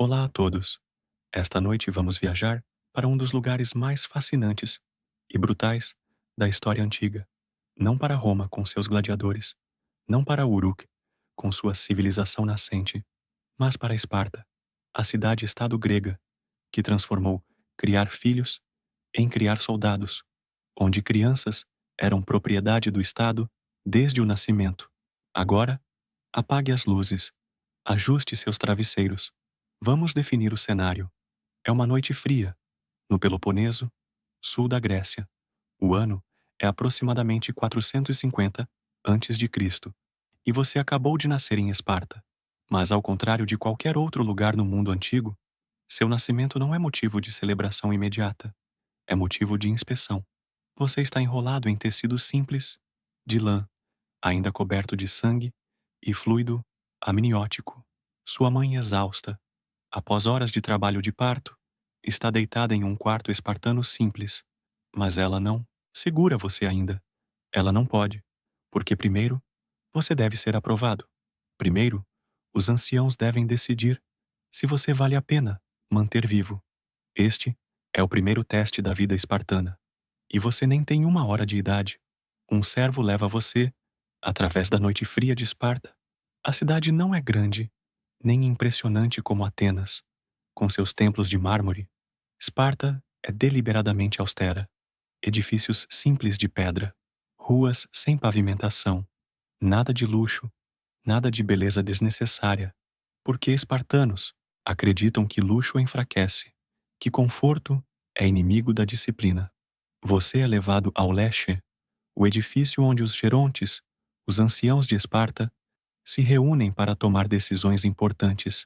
Olá a todos. Esta noite vamos viajar para um dos lugares mais fascinantes e brutais da história antiga. Não para Roma com seus gladiadores, não para Uruk com sua civilização nascente, mas para Esparta, a cidade-estado grega que transformou criar filhos em criar soldados, onde crianças eram propriedade do Estado desde o nascimento. Agora, apague as luzes, ajuste seus travesseiros. Vamos definir o cenário. É uma noite fria, no Peloponeso, sul da Grécia. O ano é aproximadamente 450 antes de Cristo, e você acabou de nascer em Esparta. Mas ao contrário de qualquer outro lugar no mundo antigo, seu nascimento não é motivo de celebração imediata, é motivo de inspeção. Você está enrolado em tecido simples, de lã, ainda coberto de sangue e fluido amniótico. Sua mãe exausta, após horas de trabalho de parto, está deitada em um quarto espartano simples, mas ela não segura você ainda. Ela não pode, porque primeiro você deve ser aprovado. Primeiro, os anciãos devem decidir se você vale a pena manter vivo. Este é o primeiro teste da vida espartana. E você nem tem 1 hora de idade. Um servo leva você através da noite fria de Esparta. A cidade não é grande, nem impressionante como Atenas, com seus templos de mármore. Esparta é deliberadamente austera. Edifícios simples de pedra, ruas sem pavimentação, nada de luxo, nada de beleza desnecessária, porque espartanos acreditam que luxo enfraquece, que conforto é inimigo da disciplina. Você é levado ao Leste, o edifício onde os gerontes, os anciãos de Esparta, se reúnem para tomar decisões importantes.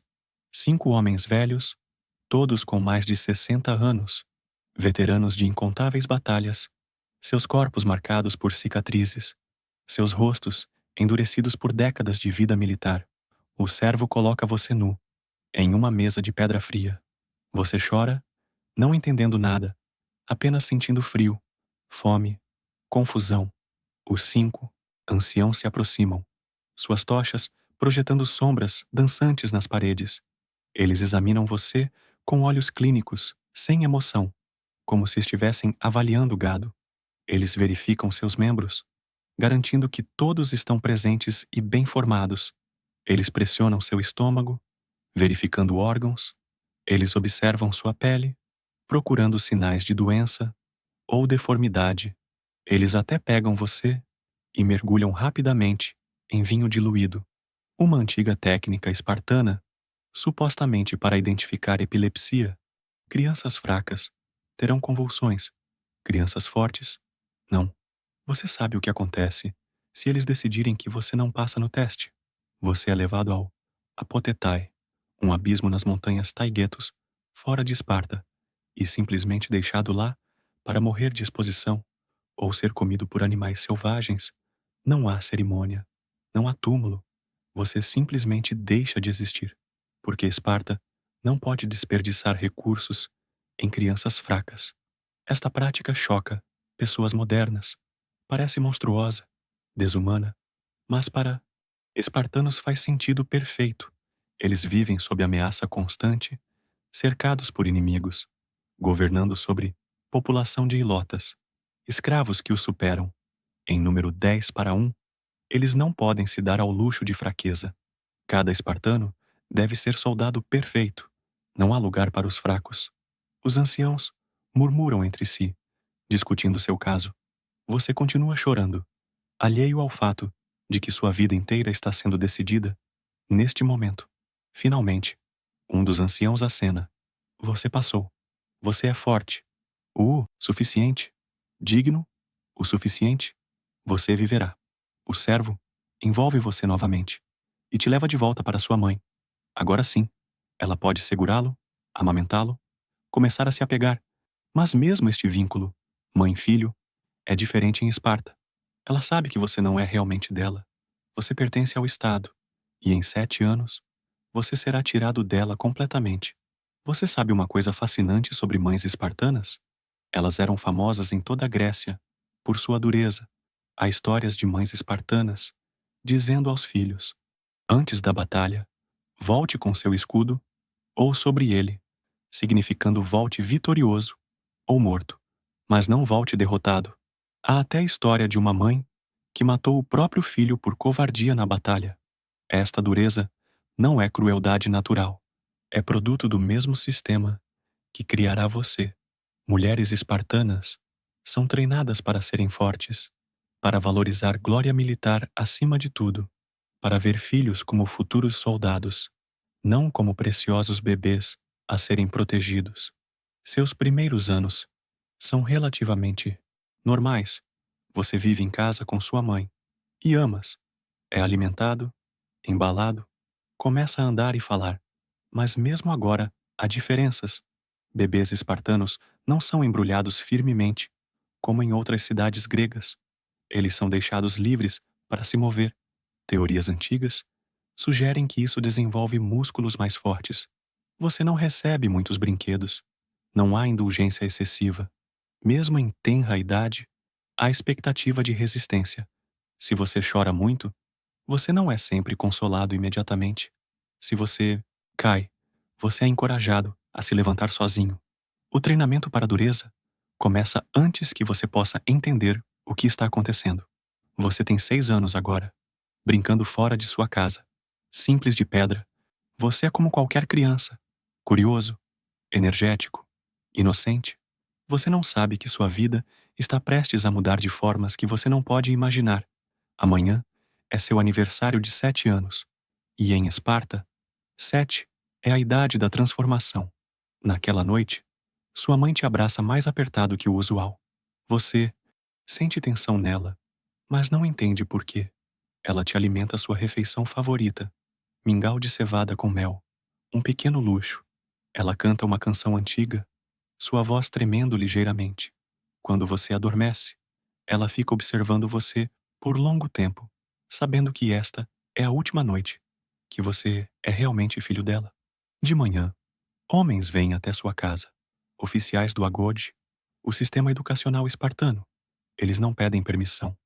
5 homens velhos, todos com mais de 60 anos, veteranos de incontáveis batalhas, seus corpos marcados por cicatrizes, seus rostos endurecidos por décadas de vida militar. O servo coloca você nu, em uma mesa de pedra fria. Você chora, não entendendo nada, apenas sentindo frio, fome, confusão. Os 5 anciãos se aproximam, suas tochas projetando sombras dançantes nas paredes. Eles examinam você com olhos clínicos, sem emoção, como se estivessem avaliando o gado. Eles verificam seus membros, garantindo que todos estão presentes e bem formados. Eles pressionam seu estômago, verificando órgãos. Eles observam sua pele, procurando sinais de doença ou deformidade. Eles até pegam você e mergulham rapidamente em vinho diluído, uma antiga técnica espartana, supostamente para identificar epilepsia. Crianças fracas terão convulsões, crianças fortes, não. Você sabe o que acontece se eles decidirem que você não passa no teste. Você é levado ao Apotetai, um abismo nas montanhas Taigetos, fora de Esparta, e simplesmente deixado lá para morrer de exposição ou ser comido por animais selvagens. Não há cerimônia, não há túmulo. Você simplesmente deixa de existir, porque Esparta não pode desperdiçar recursos em crianças fracas. Esta prática choca pessoas modernas. Parece monstruosa, desumana, mas para espartanos faz sentido perfeito. Eles vivem sob ameaça constante, cercados por inimigos, governando sobre população de ilotas, escravos que os superam. Em número 10 para 1, eles não podem se dar ao luxo de fraqueza. Cada espartano deve ser soldado perfeito. Não há lugar para os fracos. Os anciãos murmuram entre si, discutindo seu caso. Você continua chorando, alheio ao fato de que sua vida inteira está sendo decidida neste momento. Finalmente, um dos anciãos acena. Você passou. Você é forte. O suficiente. Digno. O suficiente. Você viverá. O servo envolve você novamente e te leva de volta para sua mãe. Agora sim, ela pode segurá-lo, amamentá-lo, começar a se apegar. Mas mesmo este vínculo, mãe-filho, é diferente em Esparta. Ela sabe que você não é realmente dela. Você pertence ao Estado. E em 7 anos, você será tirado dela completamente. Você sabe uma coisa fascinante sobre mães espartanas? Elas eram famosas em toda a Grécia por sua dureza. Há histórias de mães espartanas dizendo aos filhos: antes da batalha, volte com seu escudo ou sobre ele, significando volte vitorioso ou morto, mas não volte derrotado. Há até a história de uma mãe que matou o próprio filho por covardia na batalha. Esta dureza não é crueldade natural, é produto do mesmo sistema que criará você. Mulheres espartanas são treinadas para serem fortes, para valorizar glória militar acima de tudo, para ver filhos como futuros soldados, não como preciosos bebês a serem protegidos. Seus primeiros anos são relativamente normais. Você vive em casa com sua mãe e amas. É alimentado, embalado, começa a andar e falar. Mas mesmo agora, há diferenças. Bebês espartanos não são embrulhados firmemente, como em outras cidades gregas. Eles são deixados livres para se mover. Teorias antigas sugerem que isso desenvolve músculos mais fortes. Você não recebe muitos brinquedos. Não há indulgência excessiva. Mesmo em tenra idade, há expectativa de resistência. Se você chora muito, você não é sempre consolado imediatamente. Se você cai, você é encorajado a se levantar sozinho. O treinamento para a dureza começa antes que você possa entender o que está acontecendo. Você tem 6 anos agora, brincando fora de sua casa. Simples de pedra, você é como qualquer criança, curioso, energético, inocente. Você não sabe que sua vida está prestes a mudar de formas que você não pode imaginar. Amanhã é seu aniversário de 7 anos. E em Esparta, 7 é a idade da transformação. Naquela noite, sua mãe te abraça mais apertado que o usual. Você sente tensão nela, mas não entende por quê. Ela te alimenta sua refeição favorita, mingau de cevada com mel, um pequeno luxo. Ela canta uma canção antiga, sua voz tremendo ligeiramente. Quando você adormece, ela fica observando você por longo tempo, sabendo que esta é a última noite, que você é realmente filho dela. De manhã, homens vêm até sua casa, oficiais do Agode, o sistema educacional espartano. Eles não pedem permissão,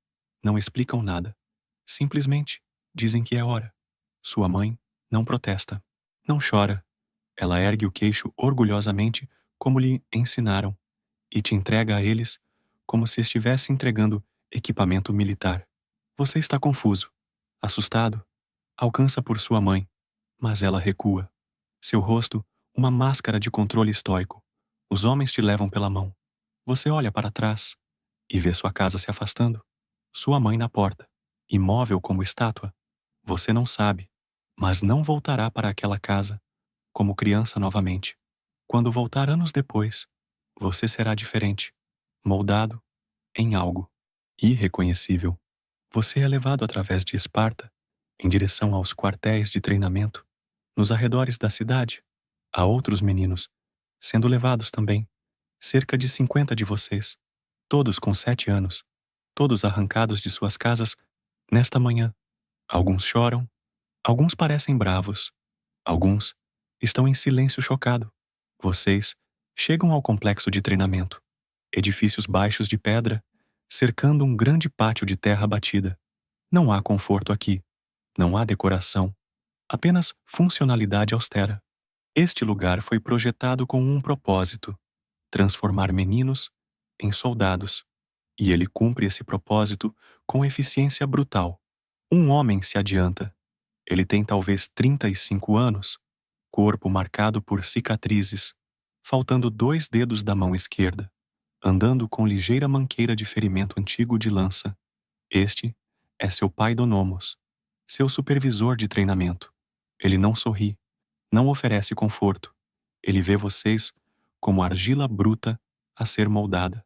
não explicam nada. Simplesmente dizem que é hora. Sua mãe não protesta, não chora. Ela ergue o queixo orgulhosamente, como lhe ensinaram, e te entrega a eles como se estivesse entregando equipamento militar. Você está confuso, assustado, alcança por sua mãe, mas ela recua. Seu rosto, uma máscara de controle estoico. Os homens te levam pela mão. Você olha para trás e vê sua casa se afastando. Sua mãe na porta, imóvel como estátua. Você não sabe, mas não voltará para aquela casa como criança novamente. Quando voltar anos depois, você será diferente, moldado em algo irreconhecível. Você é levado através de Esparta em direção aos quartéis de treinamento. Nos arredores da cidade, há outros meninos sendo levados também. Cerca de 50 de vocês, todos com 7 anos, todos arrancados de suas casas nesta manhã. Alguns choram, alguns parecem bravos, alguns estão em silêncio chocado. Vocês chegam ao complexo de treinamento. Edifícios baixos de pedra, cercando um grande pátio de terra batida. Não há conforto aqui. Não há decoração. Apenas funcionalidade austera. Este lugar foi projetado com um propósito: transformar meninos em soldados. E ele cumpre esse propósito com eficiência brutal. Um homem se adianta. Ele tem talvez 35 anos, corpo marcado por cicatrizes, faltando 2 dedos da mão esquerda, andando com ligeira manqueira de ferimento antigo de lança. Este é seu pai Donomos, seu supervisor de treinamento. Ele não sorri, não oferece conforto. Ele vê vocês como argila bruta a ser moldada.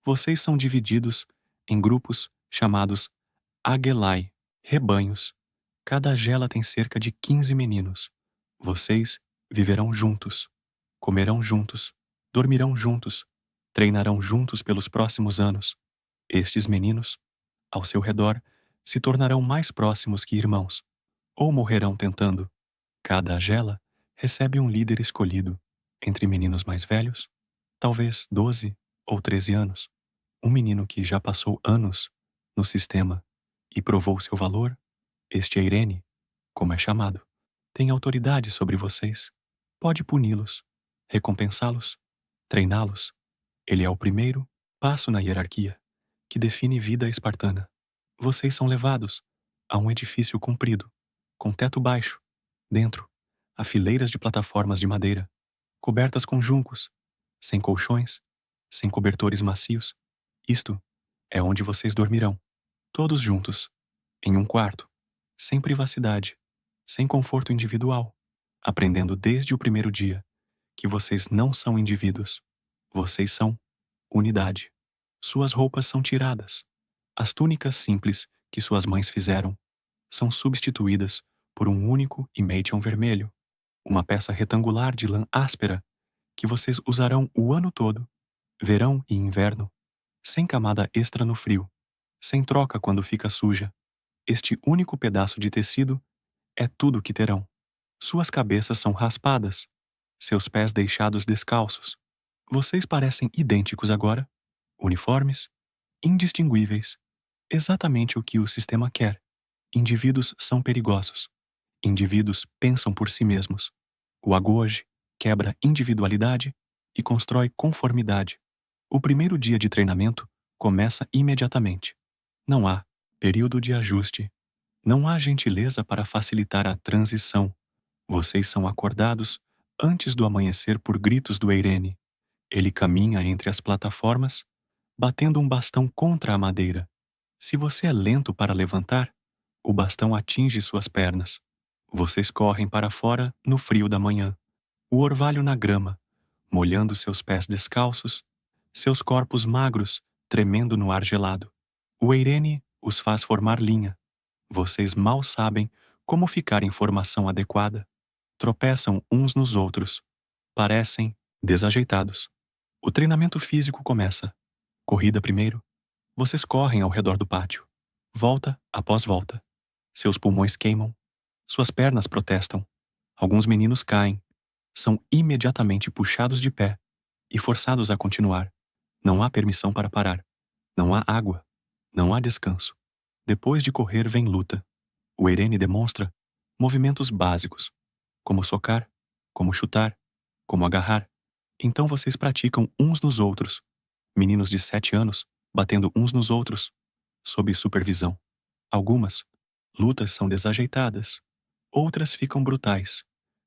Vocês são divididos em grupos chamados Agelai, rebanhos. Cada agela tem cerca de 15 meninos. Vocês viverão juntos, comerão juntos, dormirão juntos, treinarão juntos pelos próximos anos. Estes meninos, ao seu redor, se tornarão mais próximos que irmãos, ou morrerão tentando. Cada agela recebe um líder escolhido, entre meninos mais velhos, talvez 12 ou 13 anos. Um menino que já passou anos no sistema e provou seu valor, este é Irene, como é chamado, tem autoridade sobre vocês. Pode puni-los, recompensá-los, treiná-los. Ele é o primeiro passo na hierarquia, que define vida espartana. Vocês são levados a um edifício comprido, com teto baixo. Dentro, há fileiras de plataformas de madeira, cobertas com juncos, sem colchões, sem cobertores macios. Isto é onde vocês dormirão, todos juntos, em um quarto, sem privacidade, sem conforto individual, aprendendo desde o primeiro dia que vocês não são indivíduos. Vocês são unidade. Suas roupas são tiradas. As túnicas simples que suas mães fizeram são substituídas por um único Imation vermelho, uma peça retangular de lã áspera que vocês usarão o ano todo, verão e inverno, sem camada extra no frio, sem troca quando fica suja. Este único pedaço de tecido é tudo que terão. Suas cabeças são raspadas, seus pés deixados descalços. Vocês parecem idênticos agora, uniformes, indistinguíveis, exatamente o que o sistema quer. Indivíduos são perigosos. Indivíduos pensam por si mesmos. O agoge quebra individualidade e constrói conformidade. O primeiro dia de treinamento começa imediatamente. Não há período de ajuste. Não há gentileza para facilitar a transição. Vocês são acordados antes do amanhecer por gritos do Eirene. Ele caminha entre as plataformas, batendo um bastão contra a madeira. Se você é lento para levantar, o bastão atinge suas pernas. Vocês correm para fora no frio da manhã, o orvalho na grama, molhando seus pés descalços, seus corpos magros tremendo no ar gelado. O Eirene os faz formar linha. Vocês mal sabem como ficar em formação adequada. Tropeçam uns nos outros. Parecem desajeitados. O treinamento físico começa. Corrida primeiro. Vocês correm ao redor do pátio. Volta após volta. Seus pulmões queimam. Suas pernas protestam. Alguns meninos caem. São imediatamente puxados de pé e forçados a continuar. Não há permissão para parar. Não há água. Não há descanso. Depois de correr vem luta. O Eirene demonstra movimentos básicos, como socar, como chutar, como agarrar. Então vocês praticam uns nos outros. Meninos de 7 anos batendo uns nos outros, sob supervisão. Algumas lutas são desajeitadas, outras ficam brutais,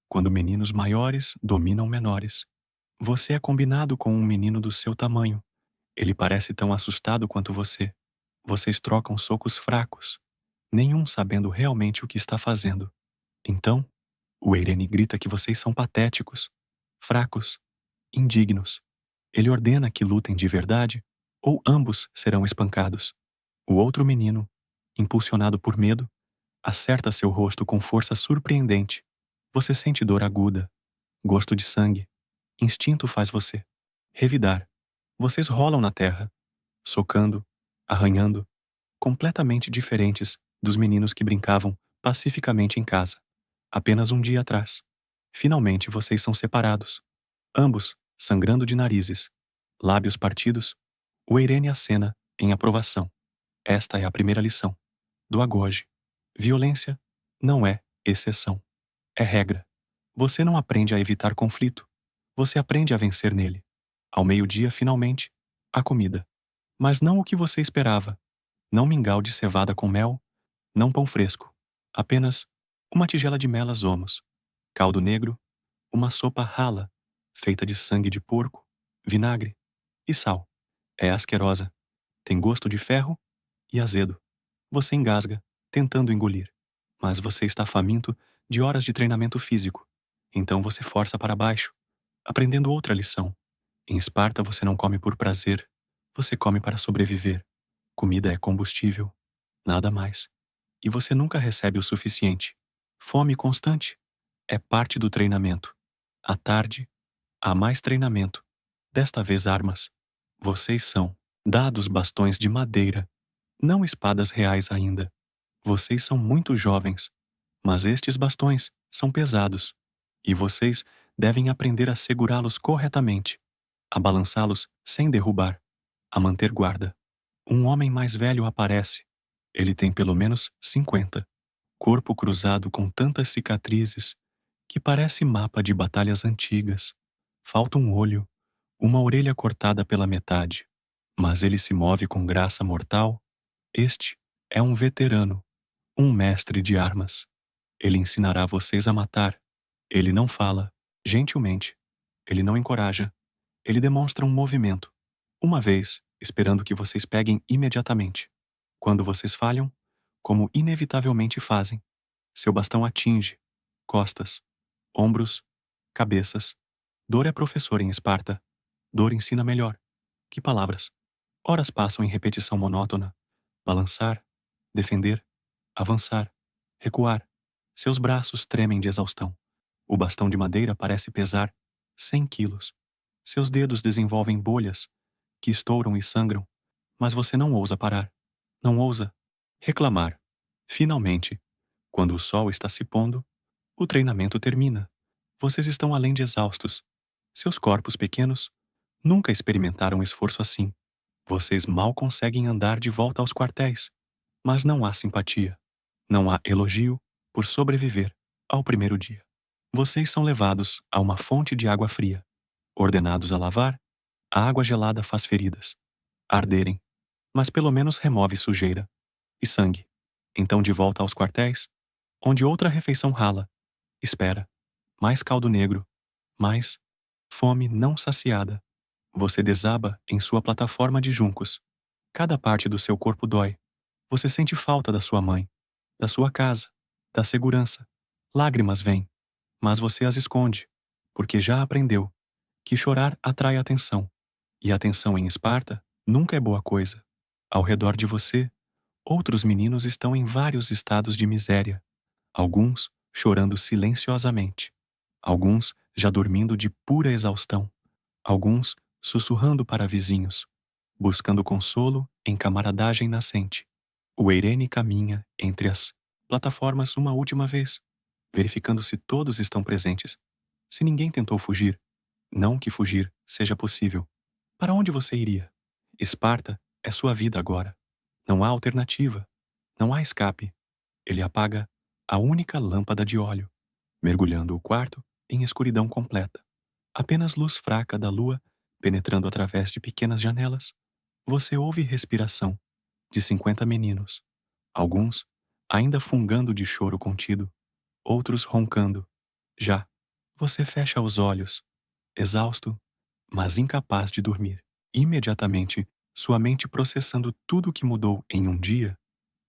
quando meninos maiores dominam menores. Você é combinado com um menino do seu tamanho. Ele parece tão assustado quanto você. Vocês trocam socos fracos, nenhum sabendo realmente o que está fazendo. Então, o Eirene grita que vocês são patéticos, fracos, indignos. Ele ordena que lutem de verdade, ou ambos serão espancados. O outro menino, impulsionado por medo, acerta seu rosto com força surpreendente. Você sente dor aguda, gosto de sangue. Instinto faz você revidar. Vocês rolam na terra, socando, arranhando, completamente diferentes dos meninos que brincavam pacificamente em casa, apenas um dia atrás. Finalmente vocês são separados, ambos sangrando de narizes, lábios partidos. O Eirene acena em aprovação. Esta é a primeira lição do Agoge. Violência não é exceção, é regra. Você não aprende a evitar conflito, você aprende a vencer nele. Ao meio-dia, finalmente, a comida. Mas não o que você esperava. Não mingau de cevada com mel, não pão fresco. Apenas uma tigela de melas omos, caldo negro, uma sopa rala, feita de sangue de porco, vinagre e sal. É asquerosa, tem gosto de ferro e azedo. Você engasga, tentando engolir. Mas você está faminto de horas de treinamento físico. Então você força para baixo, aprendendo outra lição. Em Esparta você não come por prazer, você come para sobreviver. Comida é combustível, nada mais. E você nunca recebe o suficiente. Fome constante é parte do treinamento. À tarde, há mais treinamento. Desta vez armas. Vocês são dados bastões de madeira, não espadas reais ainda. Vocês são muito jovens, mas estes bastões são pesados, e vocês devem aprender a segurá-los corretamente, a balançá-los sem derrubar, a manter guarda. Um homem mais velho aparece. Ele tem pelo menos 50. Corpo cruzado com tantas cicatrizes que parece mapa de batalhas antigas. Falta um olho, uma orelha cortada pela metade. Mas ele se move com graça mortal. Este é um veterano, um mestre de armas. Ele ensinará vocês a matar. Ele não fala, gentilmente. Ele não encoraja. Ele demonstra um movimento. Uma vez, esperando que vocês peguem imediatamente. Quando vocês falham, como inevitavelmente fazem, seu bastão atinge costas, ombros, cabeças. Dor é professor em Esparta. Dor ensina melhor. Que palavras? Horas passam em repetição monótona. Balançar, defender, avançar, recuar. Seus braços tremem de exaustão. O bastão de madeira parece pesar 100 quilos. Seus dedos desenvolvem bolhas que estouram e sangram, mas você não ousa parar. Não ousa reclamar. Finalmente, quando o sol está se pondo, o treinamento termina. Vocês estão além de exaustos. Seus corpos pequenos nunca experimentaram esforço assim. Vocês mal conseguem andar de volta aos quartéis. Mas não há simpatia. Não há elogio por sobreviver ao primeiro dia. Vocês são levados a uma fonte de água fria. Ordenados a lavar, a água gelada faz feridas arderem, mas pelo menos remove sujeira e sangue. Então de volta aos quartéis, onde outra refeição rala, espera, mais caldo negro, mais fome não saciada. Você desaba em sua plataforma de juncos. Cada parte do seu corpo dói. Você sente falta da sua mãe, da sua casa, da segurança. Lágrimas vêm, mas você as esconde, porque já aprendeu que chorar atrai atenção. E a atenção em Esparta nunca é boa coisa. Ao redor de você, outros meninos estão em vários estados de miséria, alguns chorando silenciosamente, alguns já dormindo de pura exaustão, alguns sussurrando para vizinhos, buscando consolo em camaradagem nascente. O Eirene caminha entre as plataformas uma última vez, verificando se todos estão presentes. Se ninguém tentou fugir, não que fugir seja possível. Para onde você iria? Esparta é sua vida agora. Não há alternativa. Não há escape. Ele apaga a única lâmpada de óleo, mergulhando o quarto em escuridão completa. Apenas luz fraca da lua penetrando através de pequenas janelas. Você ouve respiração de 50 meninos, alguns ainda fungando de choro contido, outros roncando. Já, você fecha os olhos, exausto, mas incapaz de dormir. Imediatamente, sua mente processando tudo o que mudou em um dia.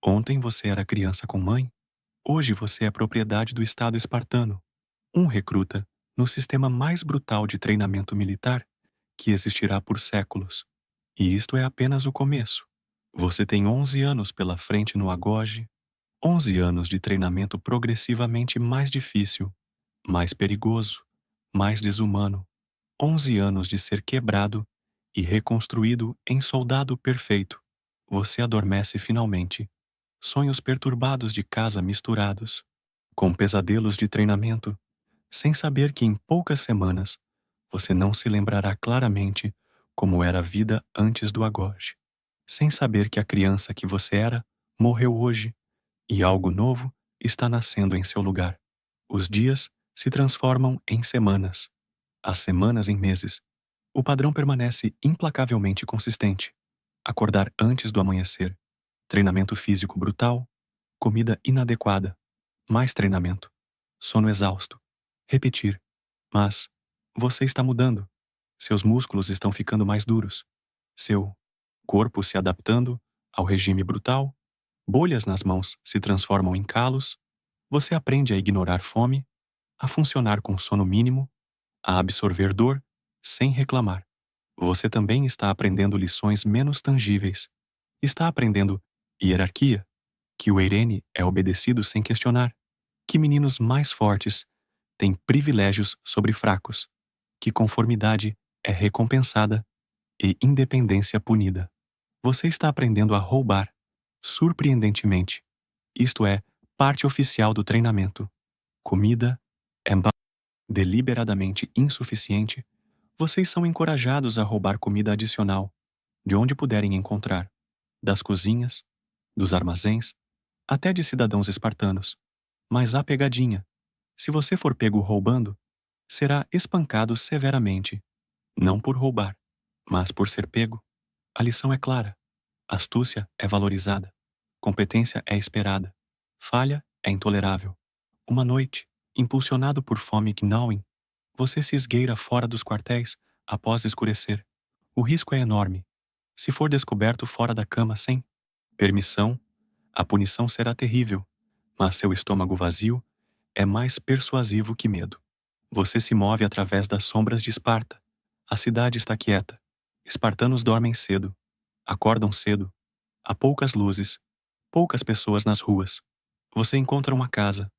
Ontem você era criança com mãe, hoje você é propriedade do Estado espartano, um recruta no sistema mais brutal de treinamento militar que existirá por séculos. E isto é apenas o começo. Você tem 11 anos pela frente no Agoge, 11 anos de treinamento progressivamente mais difícil, mais perigoso, mais desumano, 11 anos de ser quebrado e reconstruído em soldado perfeito. Você adormece finalmente. Sonhos perturbados de casa misturados, com pesadelos de treinamento, sem saber que em poucas semanas você não se lembrará claramente como era a vida antes do Agoge. Sem saber que a criança que você era morreu hoje e algo novo está nascendo em seu lugar. Os dias se transformam em semanas, as semanas em meses. O padrão permanece implacavelmente consistente. Acordar antes do amanhecer, treinamento físico brutal, comida inadequada, mais treinamento, sono exausto, repetir. Mas você está mudando. Seus músculos estão ficando mais duros. Seu corpo se adaptando ao regime brutal. Bolhas nas mãos se transformam em calos. Você aprende a ignorar fome, a funcionar com sono mínimo, a absorver dor sem reclamar. Você também está aprendendo lições menos tangíveis. Está aprendendo hierarquia, que o Eirene é obedecido sem questionar, que meninos mais fortes têm privilégios sobre fracos, que conformidade é recompensada e independência punida. Você está aprendendo a roubar, surpreendentemente. Isto é parte oficial do treinamento. Comida é deliberadamente insuficiente. Vocês são encorajados a roubar comida adicional, de onde puderem encontrar, das cozinhas, dos armazéns, até de cidadãos espartanos. Mas há pegadinha. Se você for pego roubando, será espancado severamente, não por roubar, mas por ser pego. A lição é clara. Astúcia é valorizada. Competência é esperada. Falha é intolerável. Uma noite, impulsionado por fome gnawing, você se esgueira fora dos quartéis após escurecer. O risco é enorme. Se for descoberto fora da cama sem permissão, a punição será terrível, mas seu estômago vazio é mais persuasivo que medo. Você se move através das sombras de Esparta. A cidade está quieta. Espartanos dormem cedo. Acordam cedo. Há poucas luzes. Poucas pessoas nas ruas. Você encontra uma casa,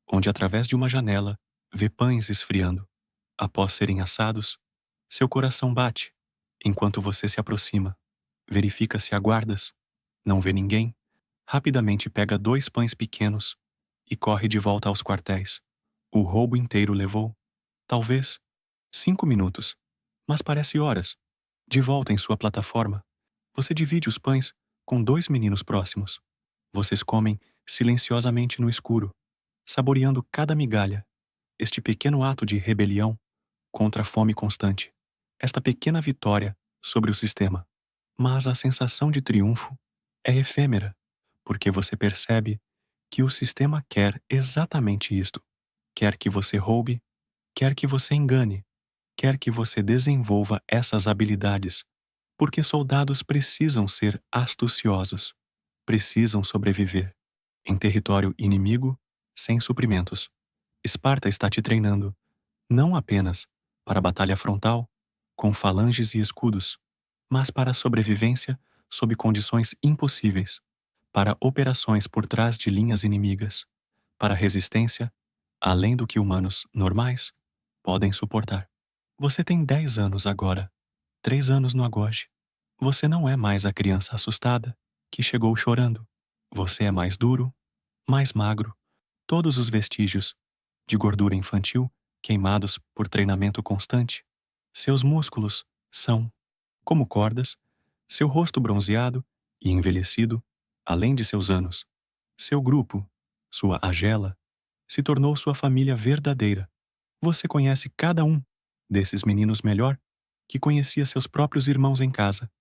onde através de uma janela vê pães esfriando. Após serem assados, seu coração bate. Enquanto você se aproxima, verifica se há guardas. Não vê ninguém. Rapidamente pega 2 pães pequenos e corre de volta aos quartéis. O roubo inteiro levou, talvez, 5 minutos, mas parece horas. De volta em sua plataforma, você divide os pães com 2 meninos próximos. Vocês comem silenciosamente no escuro, saboreando cada migalha. Este pequeno ato de rebelião contra a fome constante. Esta pequena vitória sobre o sistema. Mas a sensação de triunfo é efêmera, porque você percebe que o sistema quer exatamente isto. Quer que você roube, quer que você engane, quer que você desenvolva essas habilidades, porque soldados precisam ser astuciosos, precisam sobreviver. Em território inimigo, sem suprimentos. Esparta está te treinando, não apenas para a batalha frontal, com falanges e escudos, mas para a sobrevivência sob condições impossíveis, para operações por trás de linhas inimigas, para resistência além do que humanos normais podem suportar. Você tem 10 anos agora, 3 anos no Agoge. Você não é mais a criança assustada que chegou chorando. Você é mais duro, mais magro, todos os vestígios de gordura infantil queimados por treinamento constante. Seus músculos são, como cordas, seu rosto bronzeado e envelhecido, além de seus anos. Seu grupo, sua agela, se tornou sua família verdadeira. Você conhece cada um desses meninos melhor que conhecia seus próprios irmãos em casa.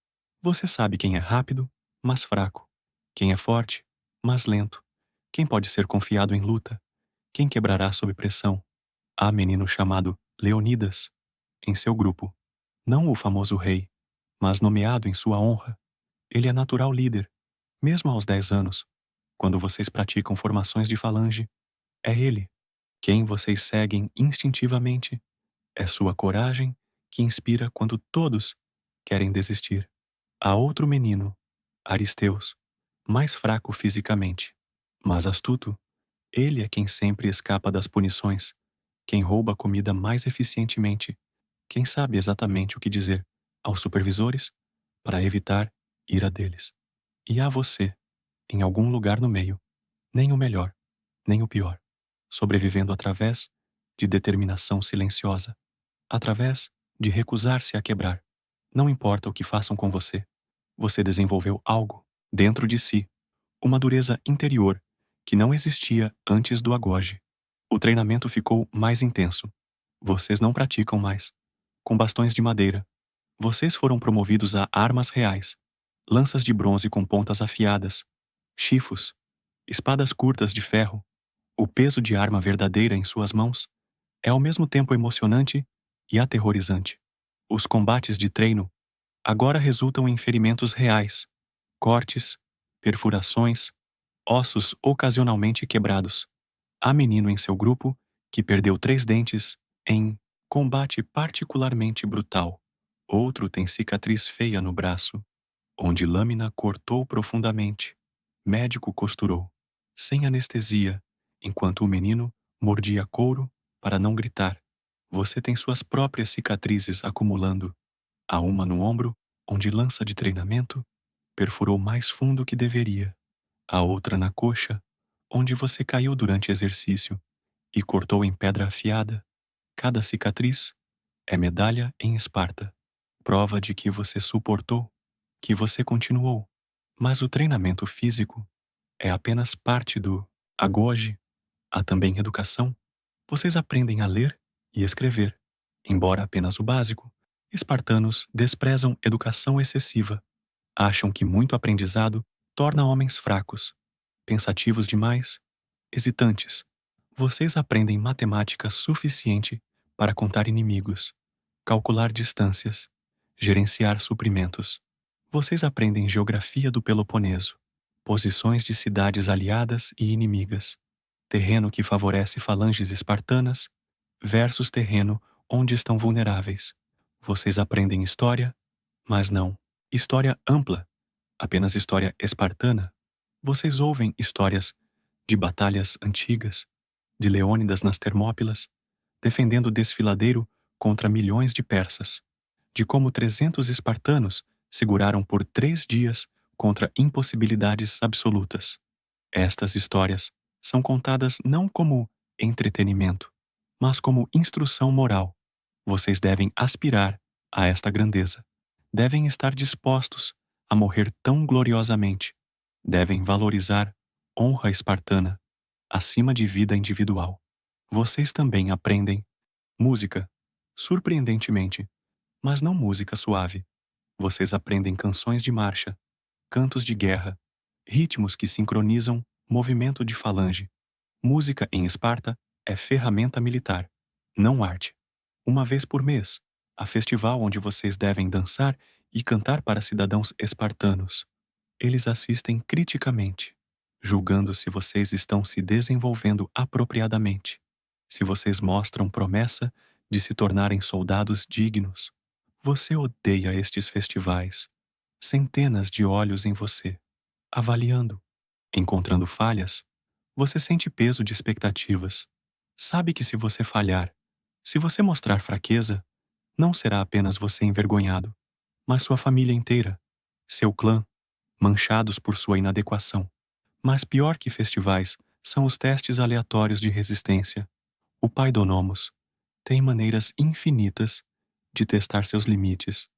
Você sabe quem é rápido, mas fraco, quem é forte, mas lento, quem pode ser confiado em luta, quem quebrará sob pressão. Há menino chamado Leonidas em seu grupo, não o famoso rei, mas nomeado em sua honra. Ele é natural líder, mesmo aos 10 anos, quando vocês praticam formações de falange. É ele, quem vocês seguem instintivamente. É sua coragem que inspira quando todos querem desistir. Há outro menino, Aristeus, mais fraco fisicamente, mas astuto. Ele é quem sempre escapa das punições, quem rouba a comida mais eficientemente, quem sabe exatamente o que dizer aos supervisores para evitar ira deles. E há você, em algum lugar no meio, nem o melhor, nem o pior, sobrevivendo através de determinação silenciosa, através de recusar-se a quebrar. Não importa o que façam com você, você desenvolveu algo dentro de si, uma dureza interior que não existia antes do Agoge. O treinamento ficou mais intenso. Vocês não praticam mais com bastões de madeira. Vocês foram promovidos a armas reais, lanças de bronze com pontas afiadas, chifos, espadas curtas de ferro. O peso de arma verdadeira em suas mãos é ao mesmo tempo emocionante e aterrorizante. Os combates de treino agora resultam em ferimentos reais, cortes, perfurações, ossos ocasionalmente quebrados. Há menino em seu grupo que perdeu 3 dentes em combate particularmente brutal. Outro tem cicatriz feia no braço, onde lâmina cortou profundamente. Médico costurou, sem anestesia, enquanto o menino mordia couro para não gritar. Você tem suas próprias cicatrizes acumulando. Há uma no ombro, onde lança de treinamento perfurou mais fundo que deveria. Há outra na coxa, onde você caiu durante exercício e cortou em pedra afiada. Cada cicatriz é medalha em Esparta, prova de que você suportou, que você continuou. Mas o treinamento físico é apenas parte do agoge. Há também educação. Vocês aprendem a ler e escrever. Embora apenas o básico, espartanos desprezam educação excessiva. Acham que muito aprendizado torna homens fracos, pensativos demais, hesitantes. Vocês aprendem matemática suficiente para contar inimigos, calcular distâncias, gerenciar suprimentos. Vocês aprendem geografia do Peloponeso, posições de cidades aliadas e inimigas, terreno que favorece falanges espartanas versus terreno onde estão vulneráveis. Vocês aprendem história, mas não história ampla, apenas história espartana. Vocês ouvem histórias de batalhas antigas, de Leônidas nas Termópilas, defendendo o desfiladeiro contra milhões de persas, de como 300 espartanos seguraram por 3 dias contra impossibilidades absolutas. Estas histórias são contadas não como entretenimento, mas como instrução moral. Vocês devem aspirar a esta grandeza. Devem estar dispostos a morrer tão gloriosamente. Devem valorizar honra espartana acima de vida individual. Vocês também aprendem música, surpreendentemente, mas não música suave. Vocês aprendem canções de marcha, cantos de guerra, ritmos que sincronizam movimento de falange. Música em Esparta é ferramenta militar, não arte. Uma vez por mês, há festival onde vocês devem dançar e cantar para cidadãos espartanos. Eles assistem criticamente, julgando se vocês estão se desenvolvendo apropriadamente, se vocês mostram promessa de se tornarem soldados dignos. Você odeia estes festivais, centenas de olhos em você, avaliando, encontrando falhas. Você sente peso de expectativas. Sabe que se você falhar, se você mostrar fraqueza, não será apenas você envergonhado, mas sua família inteira, seu clã, manchados por sua inadequação. Mas pior que festivais são os testes aleatórios de resistência. O pai Donomos tem maneiras infinitas de testar seus limites.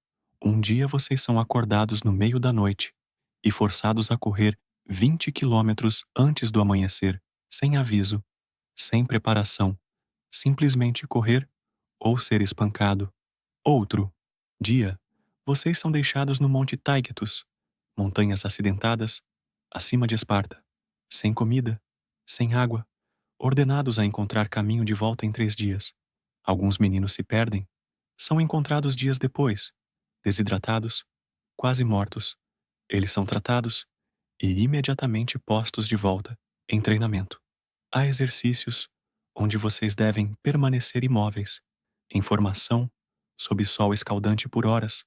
Um dia vocês são acordados no meio da noite e forçados a correr 20 quilômetros antes do amanhecer, sem aviso, sem preparação, simplesmente correr ou ser espancado. Outro dia, vocês são deixados no Monte Taygetus, montanhas acidentadas, acima de Esparta, sem comida, sem água, ordenados a encontrar caminho de volta em 3 dias. Alguns meninos se perdem, são encontrados dias depois, desidratados, quase mortos. Eles são tratados e imediatamente postos de volta em treinamento. Há exercícios onde vocês devem permanecer imóveis, em formação, sob sol escaldante por horas.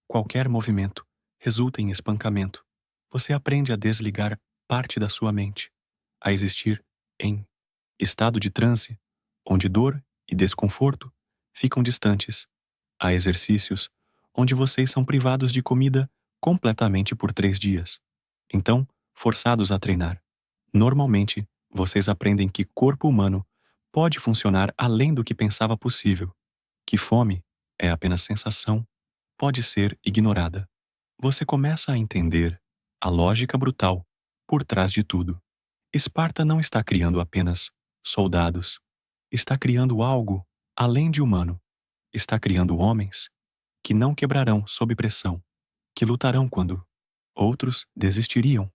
Qualquer movimento resulta em espancamento. Você aprende a desligar parte da sua mente, a existir em estado de transe, onde dor e desconforto ficam distantes. Há exercícios onde vocês são privados de comida completamente por 3 dias. Então, forçados a treinar. Normalmente, vocês aprendem que corpo humano pode funcionar além do que pensava possível, que fome é apenas sensação, pode ser ignorada. Você começa a entender a lógica brutal por trás de tudo. Esparta não está criando apenas soldados, está criando algo além de humano. Está criando homens que não quebrarão sob pressão, que lutarão quando outros desistiriam,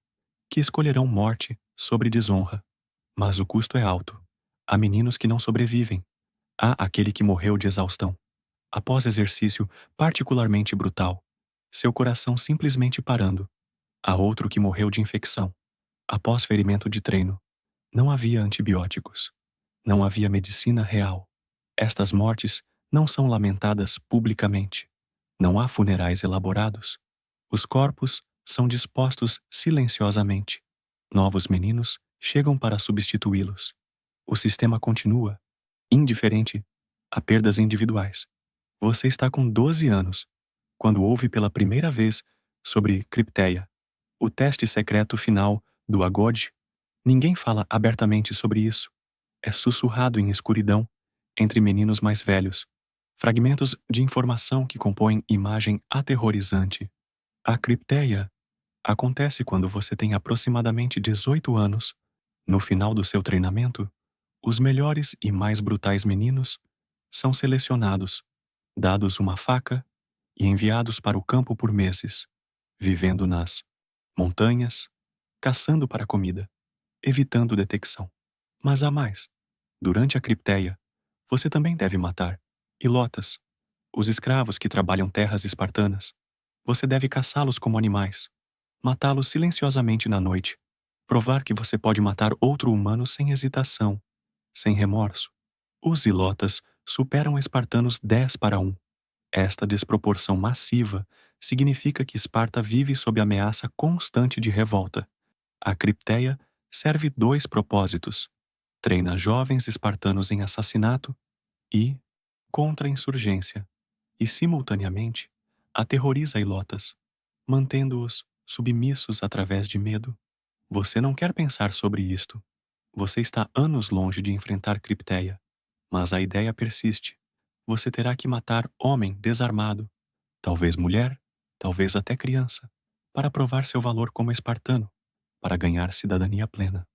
que escolherão morte sobre desonra. Mas o custo é alto. Há meninos que não sobrevivem. Há aquele que morreu de exaustão, após exercício particularmente brutal, seu coração simplesmente parando. Há outro que morreu de infecção, após ferimento de treino. Não havia antibióticos. Não havia medicina real. Estas mortes não são lamentadas publicamente. Não há funerais elaborados. Os corpos são dispostos silenciosamente. Novos meninos chegam para substituí-los. O sistema continua, indiferente a perdas individuais. Você está com 12 anos, quando ouve pela primeira vez sobre Cripteia, o teste secreto final do Agode. Ninguém fala abertamente sobre isso. É sussurrado em escuridão entre meninos mais velhos. Fragmentos de informação que compõem imagem aterrorizante. A cripteia acontece quando você tem aproximadamente 18 anos. No final do seu treinamento, Os melhores e mais brutais meninos são selecionados, dados uma faca e enviados para o campo por meses, vivendo nas montanhas, caçando para comida, evitando detecção. Mas há mais. Durante a cripteia, você também deve matar ilotas, os escravos que trabalham terras espartanas. Você deve caçá-los como animais, matá-los silenciosamente na noite, provar que você pode matar outro humano sem hesitação, sem remorso. Os ilotas superam espartanos 10-1. Esta desproporção massiva significa que Esparta vive sob ameaça constante de revolta. A cripteia serve dois propósitos: treina jovens espartanos em assassinato e contra-insurgência, e, simultaneamente, aterroriza ilotas, mantendo-os submissos através de medo. Você não quer pensar sobre isto. Você está anos longe de enfrentar Cripteia, mas a ideia persiste. Você terá que matar homem desarmado, talvez mulher, talvez até criança, para provar seu valor como espartano, para ganhar cidadania plena.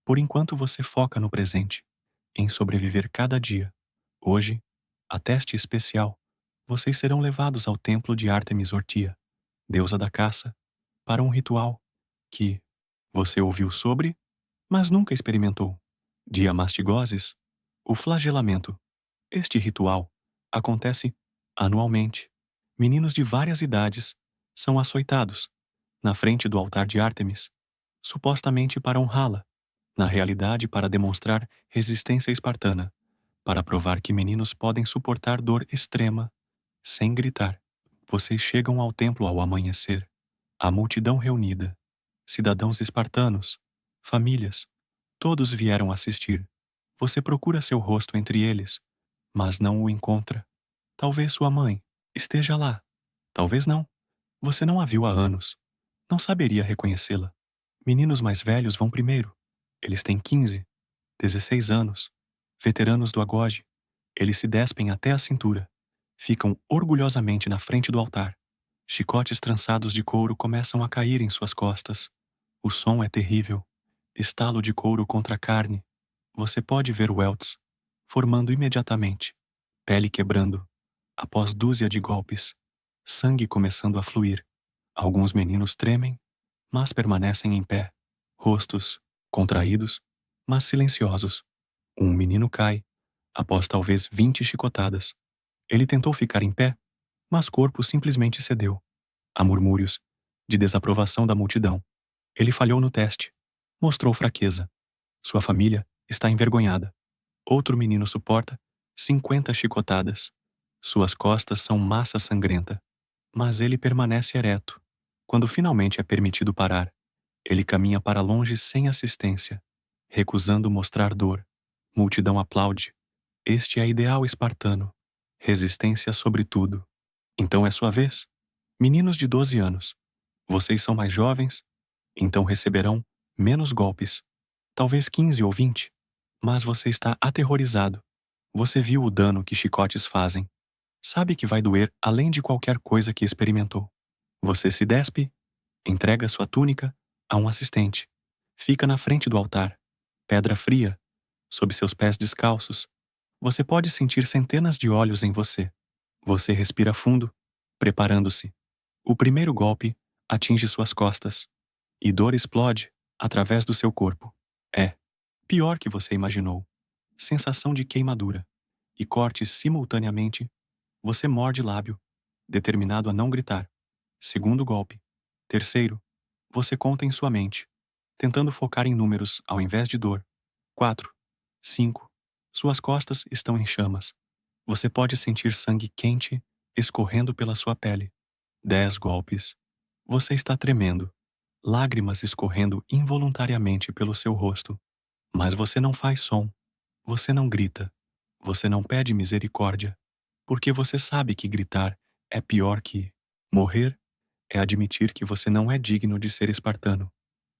Por enquanto você foca no presente, em sobreviver cada dia. Hoje, a teste especial, vocês serão levados ao templo de Ártemis Ortia, deusa da caça, para um ritual que você ouviu sobre, mas nunca experimentou. Diamastigoses, o flagelamento. Este ritual acontece anualmente. Meninos de várias idades são açoitados na frente do altar de Ártemis, supostamente para honrá-la, na realidade para demonstrar resistência espartana, para provar que meninos podem suportar dor extrema sem gritar. Vocês chegam ao templo ao amanhecer. A multidão reunida, cidadãos espartanos, famílias, todos vieram assistir. Você procura seu rosto entre eles, mas não o encontra. Talvez sua mãe esteja lá. Talvez não. Você não a viu há anos. Não saberia reconhecê-la. Meninos mais velhos vão primeiro. Eles têm 15, 16 anos. Veteranos do agoge. Eles se despem até a cintura. Ficam orgulhosamente na frente do altar. Chicotes trançados de couro começam a cair em suas costas. O som é terrível. Estalo de couro contra a carne. Você pode ver welts formando imediatamente. Pele quebrando. Após dúzia de golpes. Sangue começando a fluir. Alguns meninos tremem, mas permanecem em pé. Rostos contraídos, mas silenciosos. Um menino cai, após talvez 20 chicotadas. Ele tentou ficar em pé, mas corpo simplesmente cedeu. Há murmúrios de desaprovação da multidão. Ele falhou no teste. Mostrou fraqueza. Sua família está envergonhada. Outro menino suporta 50 chicotadas. Suas costas são massa sangrenta. Mas ele permanece ereto. Quando finalmente é permitido parar, ele caminha para longe sem assistência, recusando mostrar dor. Multidão aplaude. Este é ideal espartano. Resistência sobre tudo. Então é sua vez. Meninos de 12 anos. Vocês são mais jovens, então receberão menos golpes. Talvez 15 ou 20. Mas você está aterrorizado. Você viu o dano que chicotes fazem. Sabe que vai doer além de qualquer coisa que experimentou. Você se despe, entrega sua túnica a um assistente. Fica na frente do altar. Pedra fria, sob seus pés descalços. Você pode sentir centenas de olhos em você. Você respira fundo, preparando-se. O primeiro golpe atinge suas costas, e dor explode através do seu corpo. É pior que você imaginou. Sensação de queimadura e cortes simultaneamente. Você morde lábio, determinado a não gritar. Segundo golpe. Terceiro. Você conta em sua mente, tentando focar em números ao invés de dor. 4. 5. Suas costas estão em chamas. Você pode sentir sangue quente escorrendo pela sua pele. 10 golpes. Você está tremendo, lágrimas escorrendo involuntariamente pelo seu rosto. Mas você não faz som. Você não grita. Você não pede misericórdia. Porque você sabe que gritar é pior que morrer é admitir que você não é digno de ser espartano.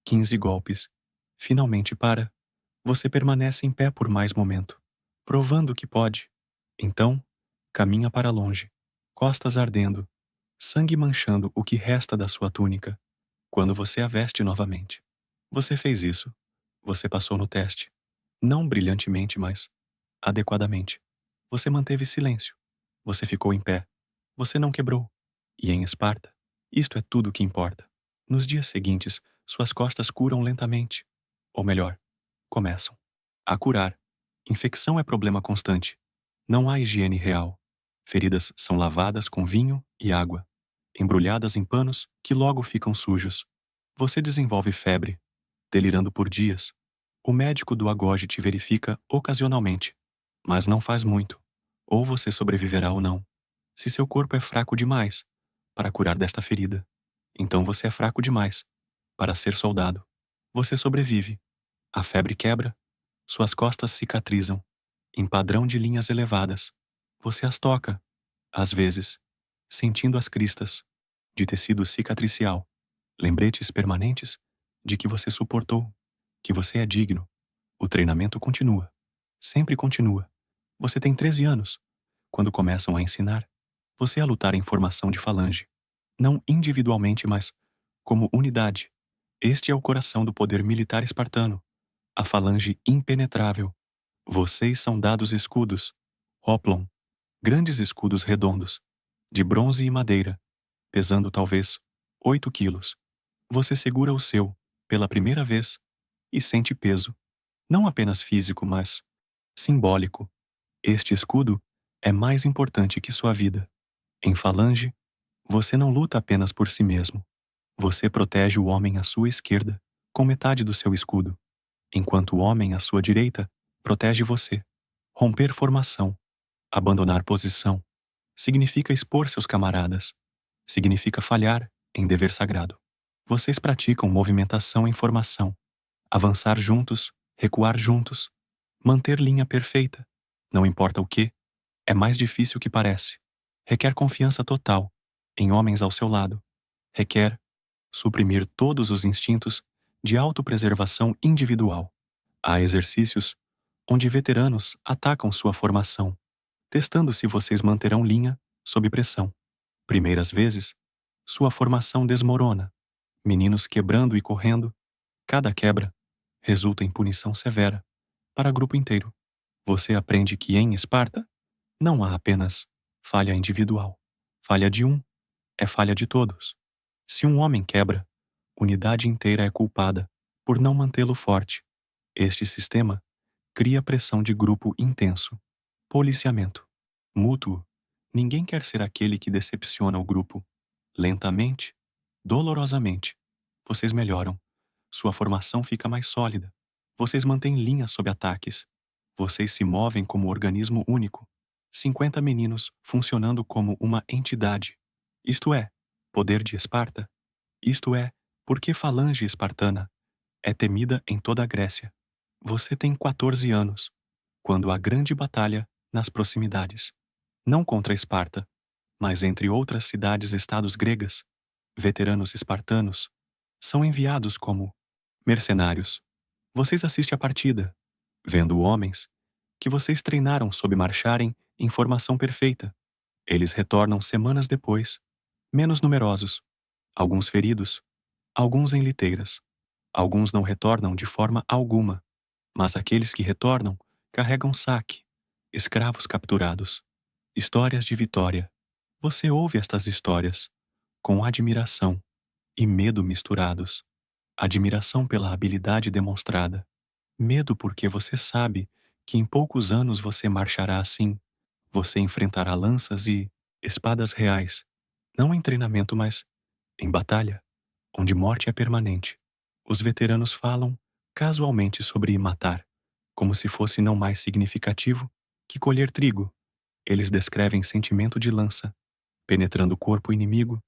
15 golpes. Finalmente para. Você permanece em pé por mais momento, provando que pode. Então, caminha para longe, costas ardendo, sangue manchando o que resta da sua túnica. Quando você a veste novamente. Você fez isso. Você passou no teste. Não brilhantemente, mas adequadamente. Você manteve silêncio. Você ficou em pé. Você não quebrou. E em Esparta, isto é tudo o que importa. Nos dias seguintes, suas costas curam lentamente. Ou melhor, começam a curar. Infecção é problema constante. Não há higiene real. Feridas são lavadas com vinho e água, embrulhadas em panos que logo ficam sujos. Você desenvolve febre, delirando por dias. O médico do agoge te verifica ocasionalmente, mas não faz muito. Ou você sobreviverá ou não. Se seu corpo é fraco demais para curar desta ferida, então você é fraco demais para ser soldado. Você sobrevive. A febre quebra, suas costas cicatrizam, em padrão de linhas elevadas. Você as toca, às vezes, sentindo as cristas, de tecido cicatricial, lembretes permanentes de que você suportou, que você é digno. O treinamento continua. Sempre continua. Você tem 13 anos. Quando começam a ensinar, você a lutar em formação de falange. Não individualmente, mas como unidade. Este é o coração do poder militar espartano. A falange impenetrável. Vocês são dados escudos. Hoplon. Grandes escudos redondos. De bronze e madeira. Pesando talvez 8 quilos. Você segura o seu, pela primeira vez, e sente peso. Não apenas físico, mas simbólico. Este escudo é mais importante que sua vida. Em falange, você não luta apenas por si mesmo. Você protege o homem à sua esquerda, com metade do seu escudo, enquanto o homem à sua direita protege você. Romper formação, abandonar posição, significa expor seus camaradas. Significa falhar em dever sagrado. Vocês praticam movimentação em formação, avançar juntos, recuar juntos, manter linha perfeita. Não importa o que, é mais difícil que parece. Requer confiança total em homens ao seu lado. Requer suprimir todos os instintos de autopreservação individual. Há exercícios onde veteranos atacam sua formação, testando se vocês manterão linha sob pressão. Primeiras vezes, sua formação desmorona. Meninos quebrando e correndo, cada quebra resulta em punição severa para grupo inteiro. Você aprende que em Esparta não há apenas falha individual. Falha de um é falha de todos. Se um homem quebra, unidade inteira é culpada por não mantê-lo forte. Este sistema cria pressão de grupo intenso. Policiamento mútuo. Ninguém quer ser aquele que decepciona o grupo. Lentamente, dolorosamente, vocês melhoram. Sua formação fica mais sólida. Vocês mantêm linha sob ataques. Vocês se movem como organismo único. 50 meninos funcionando como uma entidade. Isto é, poder de Esparta. Isto é, porque falange espartana é temida em toda a Grécia. Você tem 14 anos, quando há grande batalha nas proximidades. Não contra Esparta, mas entre outras cidades-estados gregas. Veteranos espartanos são enviados como mercenários. Vocês assistem à partida, vendo homens que vocês treinaram sob marcharem em formação perfeita. Eles retornam semanas depois, menos numerosos, alguns feridos, alguns em liteiras. Alguns não retornam de forma alguma, mas aqueles que retornam carregam saque, escravos capturados, histórias de vitória. Você ouve estas histórias com admiração e medo misturados. Admiração pela habilidade demonstrada. Medo porque você sabe que em poucos anos você marchará assim. Você enfrentará lanças e espadas reais, não em treinamento, mas em batalha, onde morte é permanente. Os veteranos falam casualmente sobre matar, como se fosse não mais significativo que colher trigo. Eles descrevem sentimento de lança, penetrando o corpo inimigo,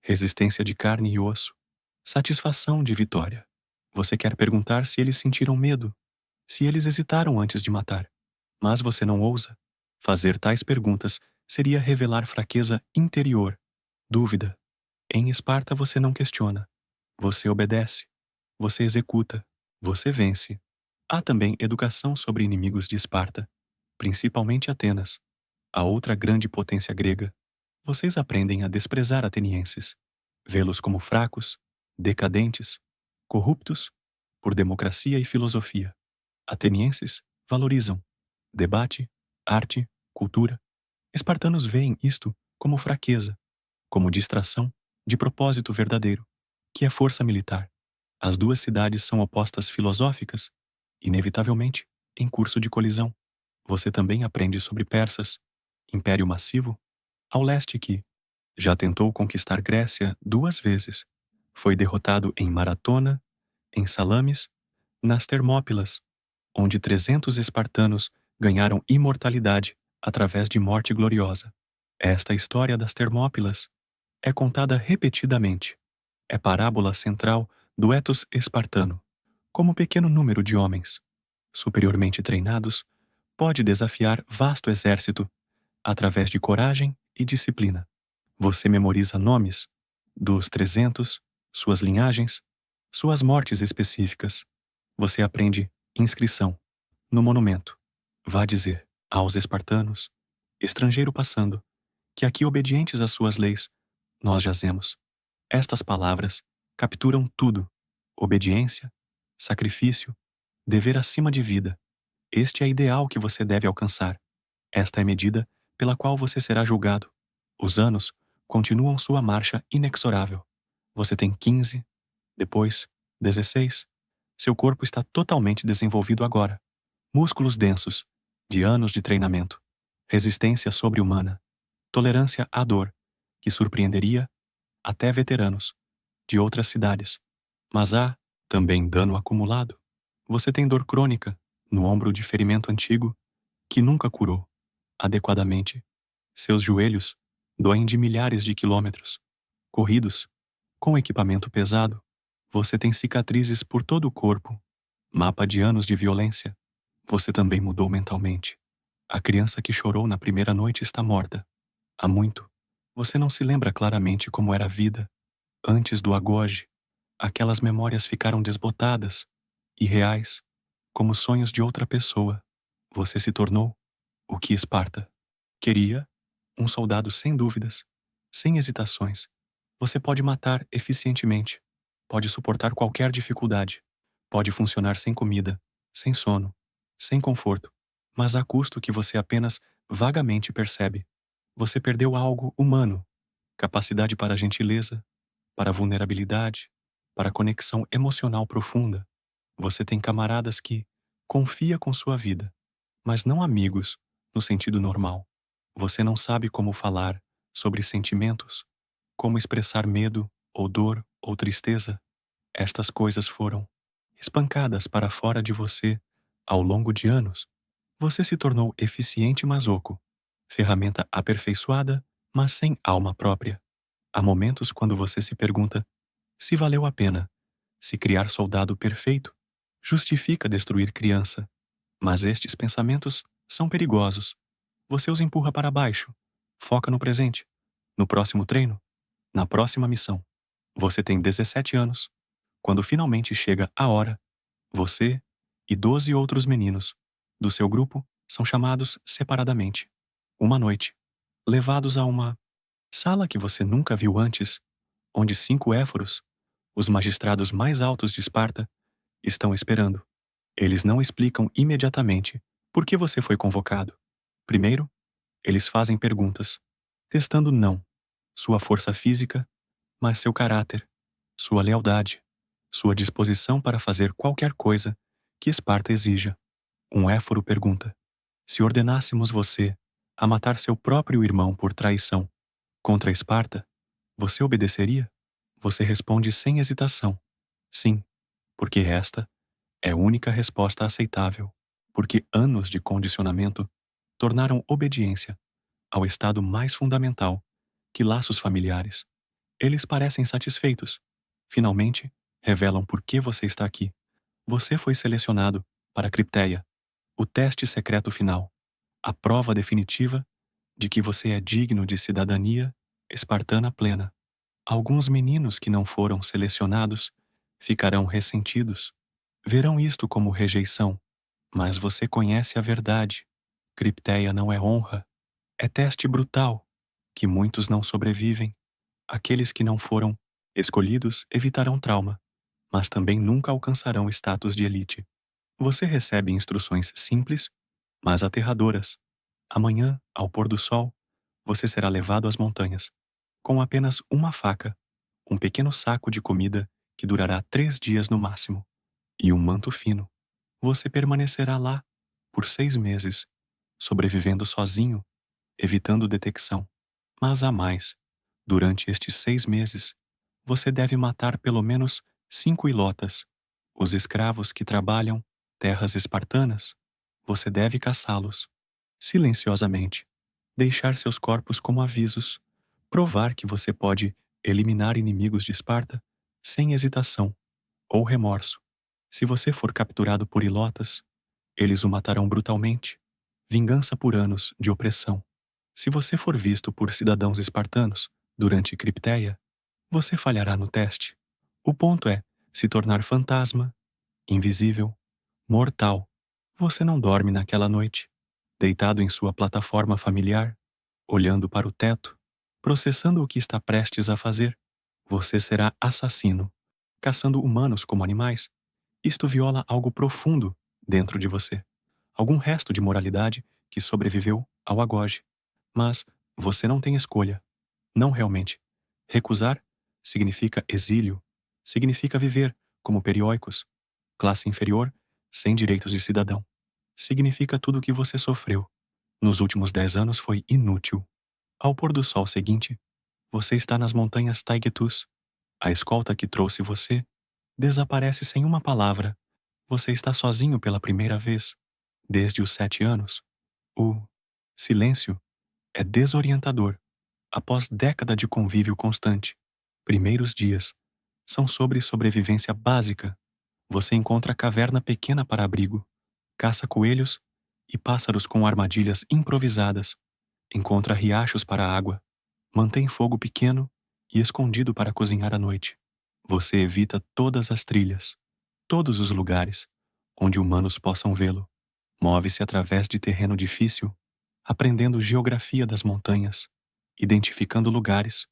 resistência de carne e osso, satisfação de vitória. Você quer perguntar se eles sentiram medo, se eles hesitaram antes de matar. Mas você não ousa. Fazer tais perguntas seria revelar fraqueza interior, dúvida. Em Esparta você não questiona. Você obedece. Você executa. Você vence. Há também educação sobre inimigos de Esparta, principalmente Atenas, a outra grande potência grega. Vocês aprendem a desprezar atenienses, vê-los como fracos, decadentes, corruptos, por democracia e filosofia. Atenienses valorizam debate, arte, cultura. Espartanos veem isto como fraqueza, como distração de propósito verdadeiro, que é força militar. As duas cidades são opostas filosóficas, inevitavelmente, em curso de colisão. Você também aprende sobre persas, império massivo, ao leste que já tentou conquistar Grécia 2 vezes. Foi derrotado em Maratona, em Salamis, nas Termópilas, onde 300 espartanos ganharam imortalidade através de morte gloriosa. Esta história das Termópilas é contada repetidamente. É parábola central do ethos espartano. Como pequeno número de homens, superiormente treinados, pode desafiar vasto exército através de coragem e disciplina. Você memoriza nomes dos 300, suas linhagens, suas mortes específicas. Você aprende inscrição no monumento. Vá dizer aos espartanos, estrangeiro passando, que aqui obedientes às suas leis, nós jazemos. Estas palavras capturam tudo: obediência, sacrifício, dever acima de vida. Este é o ideal que você deve alcançar. Esta é a medida pela qual você será julgado. Os anos continuam sua marcha inexorável. Você tem 15, depois 16. Seu corpo está totalmente desenvolvido agora. Músculos densos, de anos de treinamento. Resistência sobre-humana. Tolerância à dor, que surpreenderia até veteranos de outras cidades. Mas há também dano acumulado. Você tem dor crônica no ombro de ferimento antigo que nunca curou adequadamente. Seus joelhos doem de milhares de quilômetros corridos com equipamento pesado. Você tem cicatrizes por todo o corpo, mapa de anos de violência. Você também mudou mentalmente. A criança que chorou na primeira noite está morta. Há muito. Você não se lembra claramente como era a vida antes do agoge. Aquelas memórias ficaram desbotadas, irreais, como sonhos de outra pessoa. Você se tornou o que Esparta queria, um soldado sem dúvidas, sem hesitações. Você pode matar eficientemente, pode suportar qualquer dificuldade, pode funcionar sem comida, sem sono, sem conforto, mas a custo que você apenas vagamente percebe. Você perdeu algo humano, capacidade para gentileza, para vulnerabilidade, para conexão emocional profunda. Você tem camaradas que confia com sua vida, mas não amigos no sentido normal. Você não sabe como falar sobre sentimentos, como expressar medo ou dor ou tristeza. Estas coisas foram espancadas para fora de você ao longo de anos. Você se tornou eficiente mas oco, ferramenta aperfeiçoada, mas sem alma própria. Há momentos quando você se pergunta se valeu a pena, se criar soldado perfeito justifica destruir criança. Mas estes pensamentos são perigosos. Você os empurra para baixo. Foca no presente, no próximo treino, na próxima missão. Você tem 17 anos. Quando finalmente chega a hora, você e 12 outros meninos do seu grupo são chamados separadamente. Uma noite, levados a uma sala que você nunca viu antes, onde 5 éforos, os magistrados mais altos de Esparta, estão esperando. Eles não explicam imediatamente por que você foi convocado. Primeiro, eles fazem perguntas, testando não sua força física, mas seu caráter, sua lealdade, sua disposição para fazer qualquer coisa que Esparta exija. Um éforo pergunta: se ordenássemos você a matar seu próprio irmão por traição contra Esparta, você obedeceria? Você responde sem hesitação: sim, porque esta é a única resposta aceitável, porque anos de condicionamento tornaram obediência ao estado mais fundamental que laços familiares. Eles parecem satisfeitos. Finalmente, revelam por que você está aqui. Você foi selecionado para a Cripteia, o teste secreto final, a prova definitiva de que você é digno de cidadania espartana plena. Alguns meninos que não foram selecionados ficarão ressentidos. Verão isto como rejeição, mas você conhece a verdade. Cripteia não é honra, é teste brutal, que muitos não sobrevivem. Aqueles que não foram escolhidos evitarão trauma, mas também nunca alcançarão status de elite. Você recebe instruções simples, mas aterradoras. Amanhã, ao pôr do sol, você será levado às montanhas, com apenas uma faca, um pequeno saco de comida que durará 3 dias no máximo, e um manto fino. Você permanecerá lá por 6 meses, sobrevivendo sozinho, evitando detecção. Mas há mais. Durante estes 6 meses, você deve matar pelo menos 5 ilotas, os escravos que trabalham terras espartanas. Você deve caçá-los, silenciosamente, deixar seus corpos como avisos, provar que você pode eliminar inimigos de Esparta sem hesitação ou remorso. Se você for capturado por ilotas, eles o matarão brutalmente. Vingança por anos de opressão. Se você for visto por cidadãos espartanos durante Cripteia, você falhará no teste. O ponto é se tornar fantasma, invisível, mortal. Você não dorme naquela noite, deitado em sua plataforma familiar, olhando para o teto, processando o que está prestes a fazer. Você será assassino, caçando humanos como animais. Isto viola algo profundo dentro de você, algum resto de moralidade que sobreviveu ao agoge. Mas você não tem escolha. Não realmente. Recusar significa exílio, significa viver como perióicos, classe inferior, sem direitos de cidadão. Significa tudo o que você sofreu. Nos últimos 10 anos foi inútil. Ao pôr do sol seguinte, você está nas montanhas Taygetus. A escolta que trouxe você desaparece sem uma palavra. Você está sozinho pela primeira vez, desde os 7 anos. O silêncio é desorientador. Após década de convívio constante, primeiros dias são sobre sobrevivência básica. Você encontra caverna pequena para abrigo, caça coelhos e pássaros com armadilhas improvisadas, encontra riachos para água, mantém fogo pequeno e escondido para cozinhar à noite. Você evita todas as trilhas, todos os lugares onde humanos possam vê-lo. Move-se através de terreno difícil, aprendendo geografia das montanhas, identificando lugares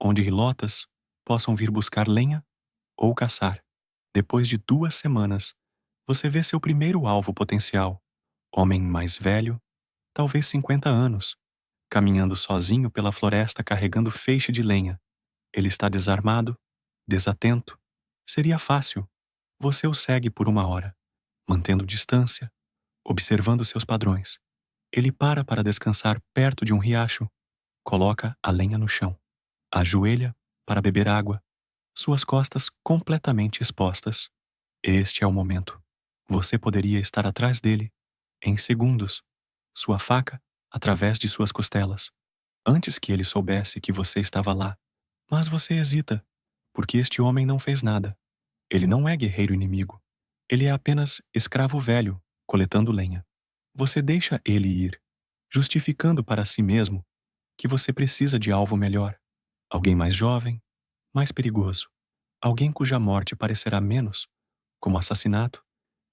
onde rilotas possam vir buscar lenha ou caçar. Depois de 2 semanas, você vê seu primeiro alvo potencial, homem mais velho, talvez 50 anos, caminhando sozinho pela floresta carregando feixe de lenha. Ele está desarmado, desatento. Seria fácil. Você o segue por 1 hora, mantendo distância, observando seus padrões. Ele para descansar perto de um riacho, coloca a lenha no chão, ajoelha para beber água, suas costas completamente expostas. Este é o momento. Você poderia estar atrás dele, em segundos, sua faca através de suas costelas, antes que ele soubesse que você estava lá. Mas você hesita, porque este homem não fez nada. Ele não é guerreiro inimigo. Ele é apenas escravo velho, coletando lenha. Você deixa ele ir, justificando para si mesmo que você precisa de alvo melhor, alguém mais jovem, mais perigoso, alguém cuja morte parecerá menos como assassinato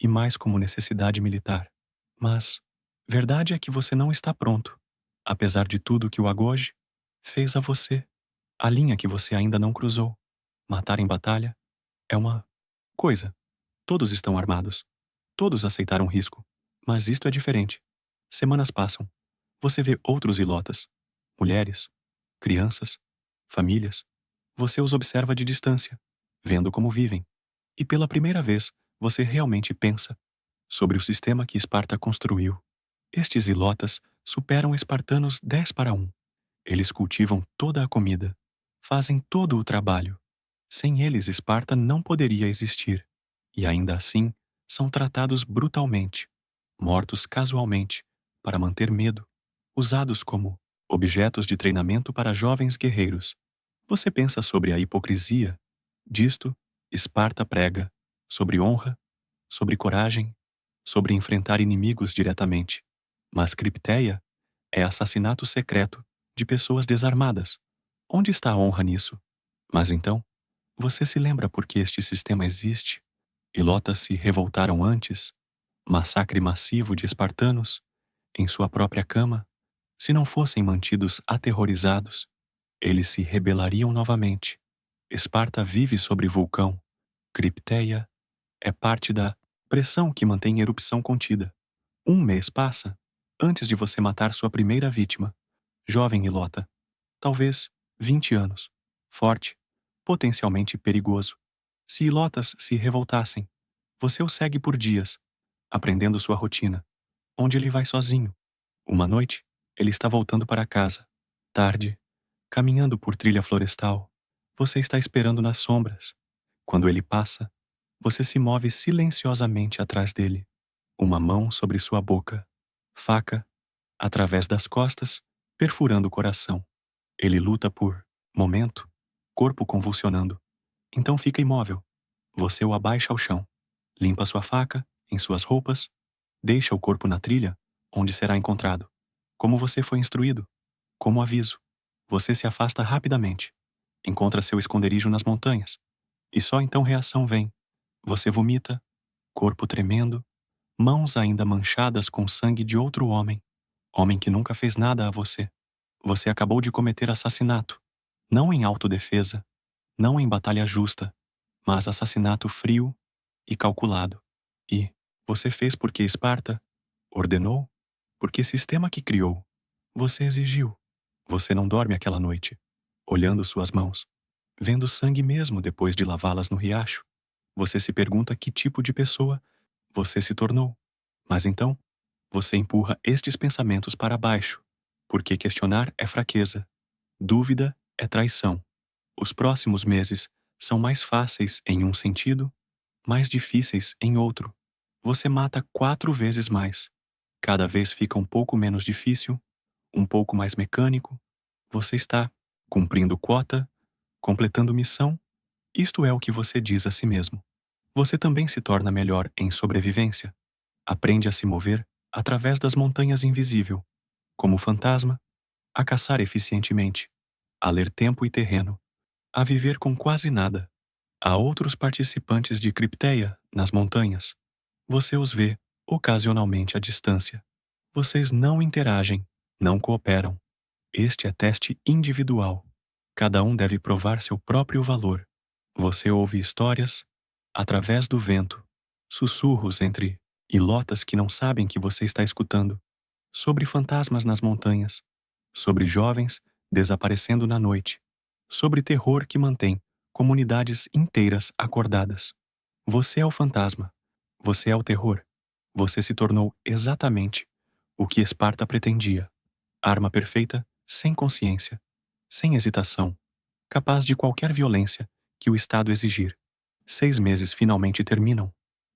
e mais como necessidade militar. Mas verdade é que você não está pronto, apesar de tudo que o Agoge fez a você. A linha que você ainda não cruzou. Matar em batalha é uma coisa. Todos estão armados. Todos aceitaram risco. Mas isto é diferente. Semanas passam. Você vê outros ilotas. Mulheres, crianças, famílias. Você os observa de distância, vendo como vivem. E pela primeira vez, você realmente pensa sobre o sistema que Esparta construiu. Estes ilotas superam espartanos 10 para 1. Eles cultivam toda a comida, fazem todo o trabalho. Sem eles, Esparta não poderia existir. E ainda assim, são tratados brutalmente, mortos casualmente, para manter medo, usados como objetos de treinamento para jovens guerreiros. Você pensa sobre a hipocrisia disto? Esparta prega sobre honra, sobre coragem, sobre enfrentar inimigos diretamente. Mas Cripteia é assassinato secreto de pessoas desarmadas. Onde está a honra nisso? Mas então, você se lembra por que este sistema existe? Ilotas se revoltaram antes? Massacre massivo de espartanos em sua própria cama? Se não fossem mantidos aterrorizados, eles se rebelariam novamente. Esparta vive sobre vulcão. Cripteia é parte da Pressão que mantém erupção contida. Um mês passa antes de você matar sua primeira vítima. Jovem Ilota. Talvez 20 anos. Forte. Potencialmente perigoso. Se Ilotas se revoltassem, você o segue por dias, aprendendo sua rotina, onde ele vai sozinho. Uma noite, ele está voltando para casa. Tarde, caminhando por trilha florestal. Você está esperando nas sombras. Quando ele passa, você se move silenciosamente atrás dele. Uma mão sobre sua boca. Faca, através das costas, perfurando o coração. Ele luta por momento, corpo convulsionando. Então fica imóvel. Você o abaixa ao chão. Limpa sua faca, em suas roupas. Deixa o corpo na trilha, onde será encontrado. Como você foi instruído. Como aviso. Você se afasta rapidamente. Encontra seu esconderijo nas montanhas. E só então reação vem. Você vomita, corpo tremendo, mãos ainda manchadas com sangue de outro homem. Homem que nunca fez nada a você. Você acabou de cometer assassinato. Não em autodefesa, não em batalha justa, mas assassinato frio e calculado. E você fez porque Esparta ordenou, porque sistema que criou. Você exigiu. Você não dorme aquela noite, olhando suas mãos, vendo sangue mesmo depois de lavá-las no riacho. Você se pergunta que tipo de pessoa você se tornou. Mas então, você empurra estes pensamentos para baixo, porque questionar é fraqueza, dúvida é traição. Os próximos meses são mais fáceis em um sentido, mais difíceis em outro. Você mata 4 vezes mais. Cada vez fica um pouco menos difícil, um pouco mais mecânico. Você está cumprindo quota, completando missão. Isto é o que você diz a si mesmo. Você também se torna melhor em sobrevivência. Aprende a se mover através das montanhas invisível, como fantasma, a caçar eficientemente, a ler tempo e terreno, a viver com quase nada. Há outros participantes de Cripteia nas montanhas. Você os vê, ocasionalmente à distância. Vocês não interagem, não cooperam. Este é teste individual. Cada um deve provar seu próprio valor. Você ouve histórias, através do vento, sussurros entre ilotas que não sabem que você está escutando, sobre fantasmas nas montanhas, sobre jovens desaparecendo na noite, sobre terror que mantém comunidades inteiras acordadas. Você é o fantasma. Você é o terror. Você se tornou exatamente o que Esparta pretendia. Arma perfeita, sem consciência, sem hesitação, capaz de qualquer violência que o Estado exigir. 6 meses finalmente terminam.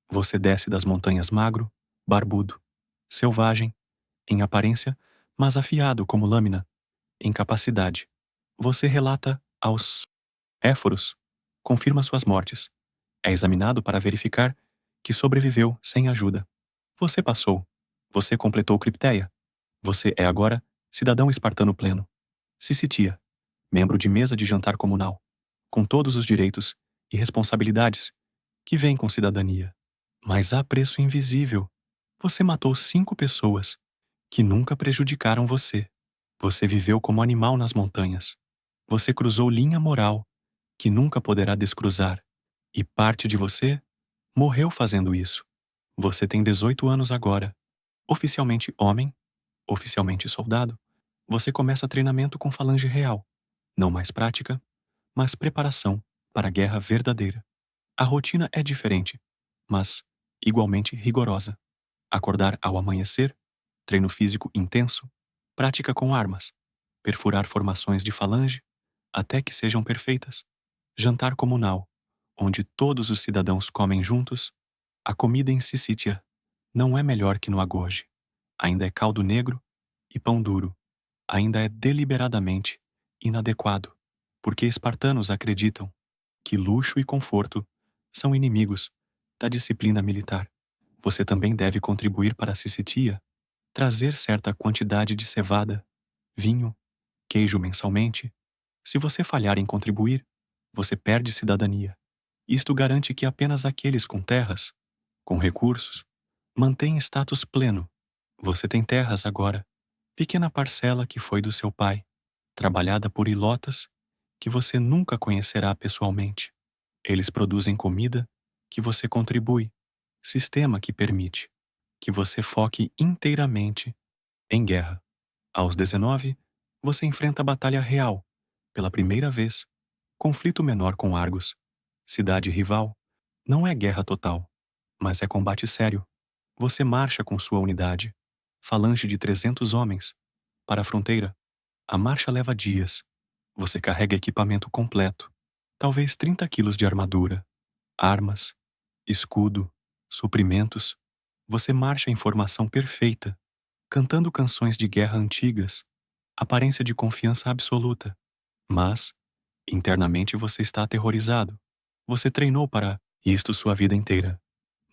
Você desce das montanhas magro, barbudo, selvagem, em aparência, mas afiado como lâmina, em capacidade. Você relata aos éforos, confirma suas mortes. É examinado para verificar que sobreviveu sem ajuda. Você passou. Você completou Cripteia. Você é agora cidadão espartano pleno. Sisitia, membro de mesa de jantar comunal, com todos os direitos e responsabilidades que vêm com cidadania. Mas há preço invisível. Você matou 5 pessoas que nunca prejudicaram você. Você viveu como animal nas montanhas. Você cruzou linha moral que nunca poderá descruzar. E parte de você morreu fazendo isso. Você tem 18 anos agora. Oficialmente homem, oficialmente soldado. Você começa treinamento com falange real. Não mais prática, mas preparação para a guerra verdadeira. A rotina é diferente, mas igualmente rigorosa. Acordar ao amanhecer, treino físico intenso, prática com armas, perfurar formações de falange até que sejam perfeitas, jantar comunal, onde todos os cidadãos comem juntos. A comida em Sisítia não é melhor que no Agoge. Ainda é caldo negro e pão duro. Ainda é deliberadamente inadequado, porque espartanos acreditam que luxo e conforto são inimigos da disciplina militar. Você também deve contribuir para a Sisitia, trazer certa quantidade de cevada, vinho, queijo mensalmente. Se você falhar em contribuir, você perde cidadania. Isto garante que apenas aqueles com terras, com recursos, mantêm status pleno. Você tem terras agora, pequena parcela que foi do seu pai, trabalhada por ilotas que você nunca conhecerá pessoalmente. Eles produzem comida que você contribui, Sistema que permite que você foque inteiramente em guerra. Aos 19, você enfrenta a batalha real. Pela primeira vez, conflito menor com Argos. Cidade rival. Não é guerra total, mas é combate sério. Você marcha com sua unidade, falange de 300 homens, para a fronteira. A marcha leva dias. Você carrega equipamento completo, talvez 30 quilos de armadura, armas, escudo, suprimentos. Você marcha em formação perfeita, cantando canções de guerra antigas, aparência de confiança absoluta. Mas, internamente você está aterrorizado. Você treinou para isto sua vida inteira.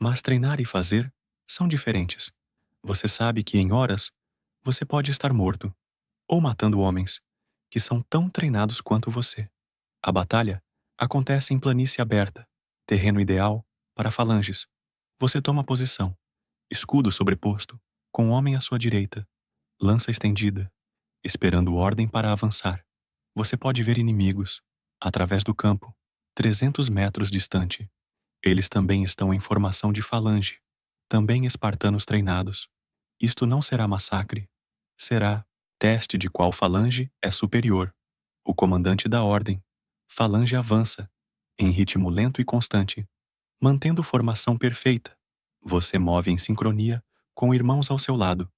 Mas treinar e fazer são diferentes. Você sabe que em horas você pode estar morto ou matando homens que são tão treinados quanto você. A batalha acontece em planície aberta, terreno ideal para falanges. Você toma posição, escudo sobreposto, com um homem à sua direita, lança estendida, esperando ordem para avançar. Você pode ver inimigos, através do campo, 300 metros distante. Eles também estão em formação de falange, também espartanos treinados. Isto não será massacre. Será teste de qual falange é superior. O comandante dá ordem. Falange avança, em ritmo lento e constante, mantendo formação perfeita. Você move em sincronia, com irmãos ao seu lado,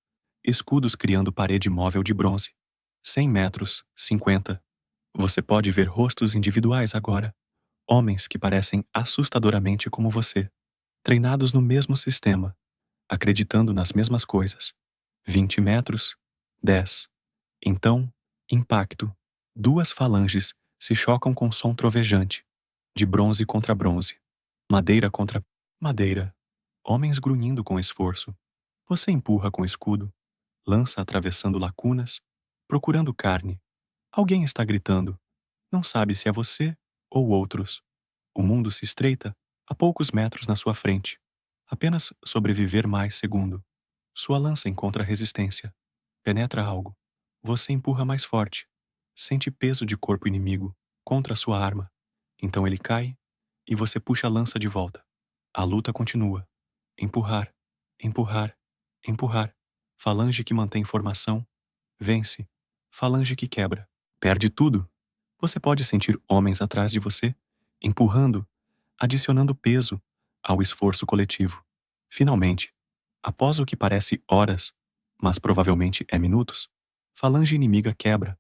escudos criando parede móvel de bronze. 100 metros, 50. Você pode ver rostos individuais agora. Homens que parecem assustadoramente como você, treinados no mesmo sistema, acreditando nas mesmas coisas. 20 metros, 10. Então, impacto. Duas falanges se chocam com som trovejante, de bronze contra bronze, madeira contra madeira. Homens grunhindo com esforço. Você empurra com escudo, lança atravessando lacunas, procurando carne. Alguém está gritando. Não sabe se é você ou outros. O mundo se estreita a poucos metros na sua frente. Apenas sobreviver mais segundo. Sua lança encontra resistência. Penetra algo. Você empurra mais forte. Sente peso de corpo inimigo contra sua arma. Então ele cai e você puxa a lança de volta. A luta continua. Empurrar, empurrar, empurrar. Falange que mantém formação, vence. Falange que quebra, perde tudo. Você pode sentir homens atrás de você, empurrando, adicionando peso ao esforço coletivo. Finalmente, após o que parece horas, mas provavelmente é minutos, falange inimiga quebra.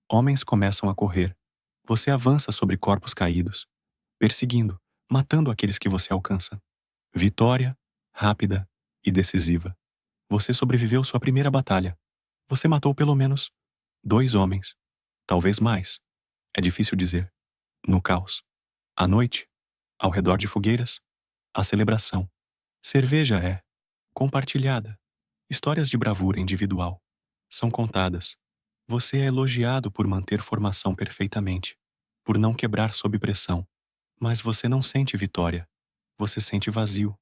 Homens começam a correr. Você avança sobre corpos caídos, perseguindo, matando aqueles que você alcança. Vitória, rápida e decisiva. Você sobreviveu sua primeira batalha. Você matou pelo menos 2 homens. Talvez mais. É difícil dizer. No caos. À noite, ao redor de fogueiras, a celebração. Cerveja é compartilhada. Histórias de bravura individual são contadas. Você é elogiado por manter formação perfeitamente, por não quebrar sob pressão. Mas você não sente vitória. Você sente vazio.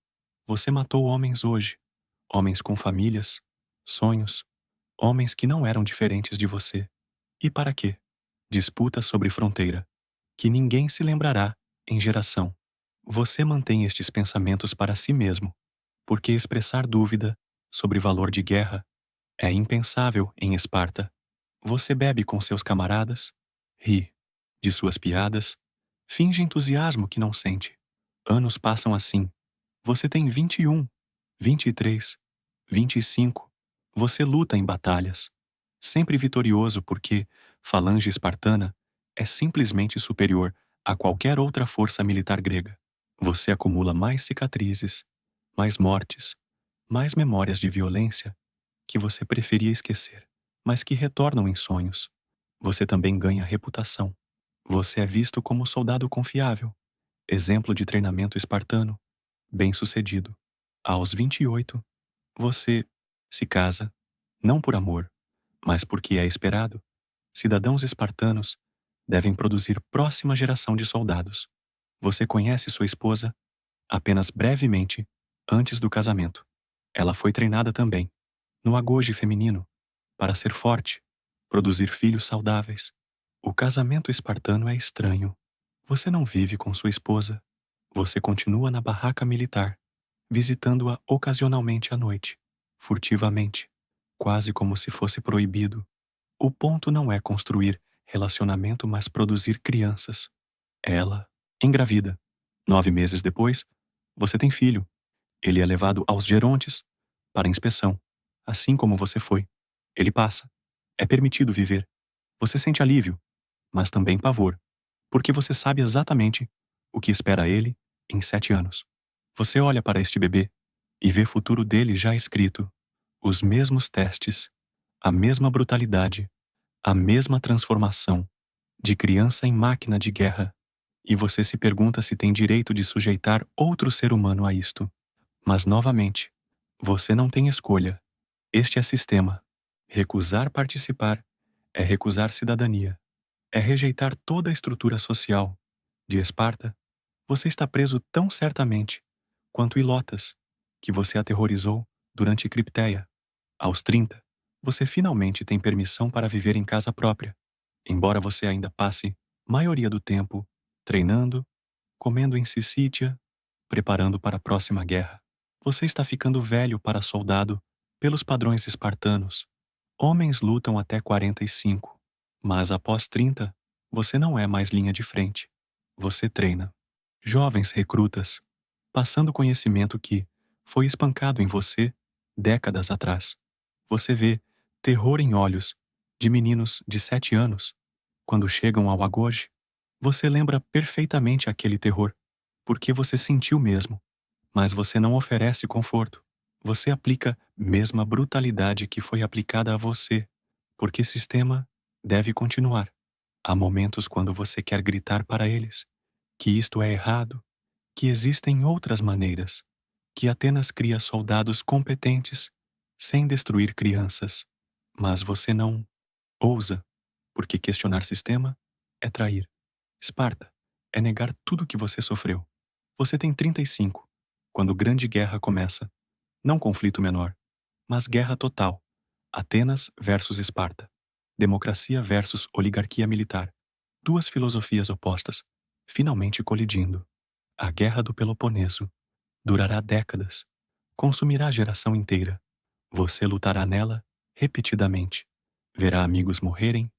Você matou homens hoje. Homens com famílias, sonhos, homens que não eram diferentes de você. E para quê? Disputa sobre fronteira, que ninguém se lembrará em geração. Você mantém estes pensamentos para si mesmo, porque expressar dúvida sobre valor de guerra é impensável em Esparta. Você bebe com seus camaradas, ri de suas piadas, finge entusiasmo que não sente. Anos passam assim. Você tem 21, 23, 25. Você luta em batalhas, sempre vitorioso porque falange espartana é simplesmente superior a qualquer outra força militar grega. Você acumula mais cicatrizes, mais mortes, mais memórias de violência que você preferia esquecer, mas que retornam em sonhos. Você também ganha reputação. Você é visto como soldado confiável, exemplo de treinamento espartano, bem-sucedido. Aos 28, você se casa, não por amor, mas porque é esperado. Cidadãos espartanos devem produzir próxima geração de soldados. Você conhece sua esposa apenas brevemente antes do casamento. Ela foi treinada também, no agoge feminino, para ser forte, produzir filhos saudáveis. O casamento espartano é estranho. Você não vive com sua esposa. Você continua na barraca militar, visitando-a ocasionalmente à noite, furtivamente, quase como se fosse proibido. O ponto não é construir relacionamento, mas produzir crianças. Ela engravida. 9 meses depois, você tem filho. Ele é levado aos gerontes para inspeção, assim como você foi. Ele passa. É permitido viver. Você sente alívio, mas também pavor, porque você sabe exatamente o que espera ele em 7 anos. Você olha para este bebê e vê o futuro dele já escrito. Os mesmos testes, a mesma brutalidade, a mesma transformação, de criança em máquina de guerra. E você se pergunta se tem direito de sujeitar outro ser humano a isto. Mas, novamente, você não tem escolha. Este é sistema. Recusar participar é recusar cidadania. É rejeitar toda a estrutura social. De Esparta, você está preso tão certamente quanto Ilotas, que você aterrorizou durante Cripteia. Aos 30, você finalmente tem permissão para viver em casa própria, embora você ainda passe maioria do tempo treinando, comendo em Sicítia, preparando para a próxima guerra. Você está ficando velho para soldado pelos padrões espartanos. Homens lutam até 45, mas após 30, você não é mais linha de frente. Você treina. Jovens recrutas, passando conhecimento que foi espancado em você décadas atrás. Você vê terror em olhos de meninos de 7 anos. Quando chegam ao agoge, você lembra perfeitamente aquele terror, porque você sentiu mesmo, mas você não oferece conforto. Você aplica mesma brutalidade que foi aplicada a você, porque sistema deve continuar. Há momentos quando você quer gritar para eles que isto é errado, que existem outras maneiras, que Atenas cria soldados competentes sem destruir crianças. Mas você não ousa, porque questionar sistema é trair. Esparta é negar tudo o que você sofreu. Você tem 35, quando grande guerra começa. Não conflito menor, mas guerra total. Atenas versus Esparta. Democracia versus oligarquia militar. Duas filosofias opostas, finalmente colidindo. A Guerra do Peloponeso durará décadas. Consumirá a geração inteira. Você lutará nela repetidamente. Verá amigos morrerem.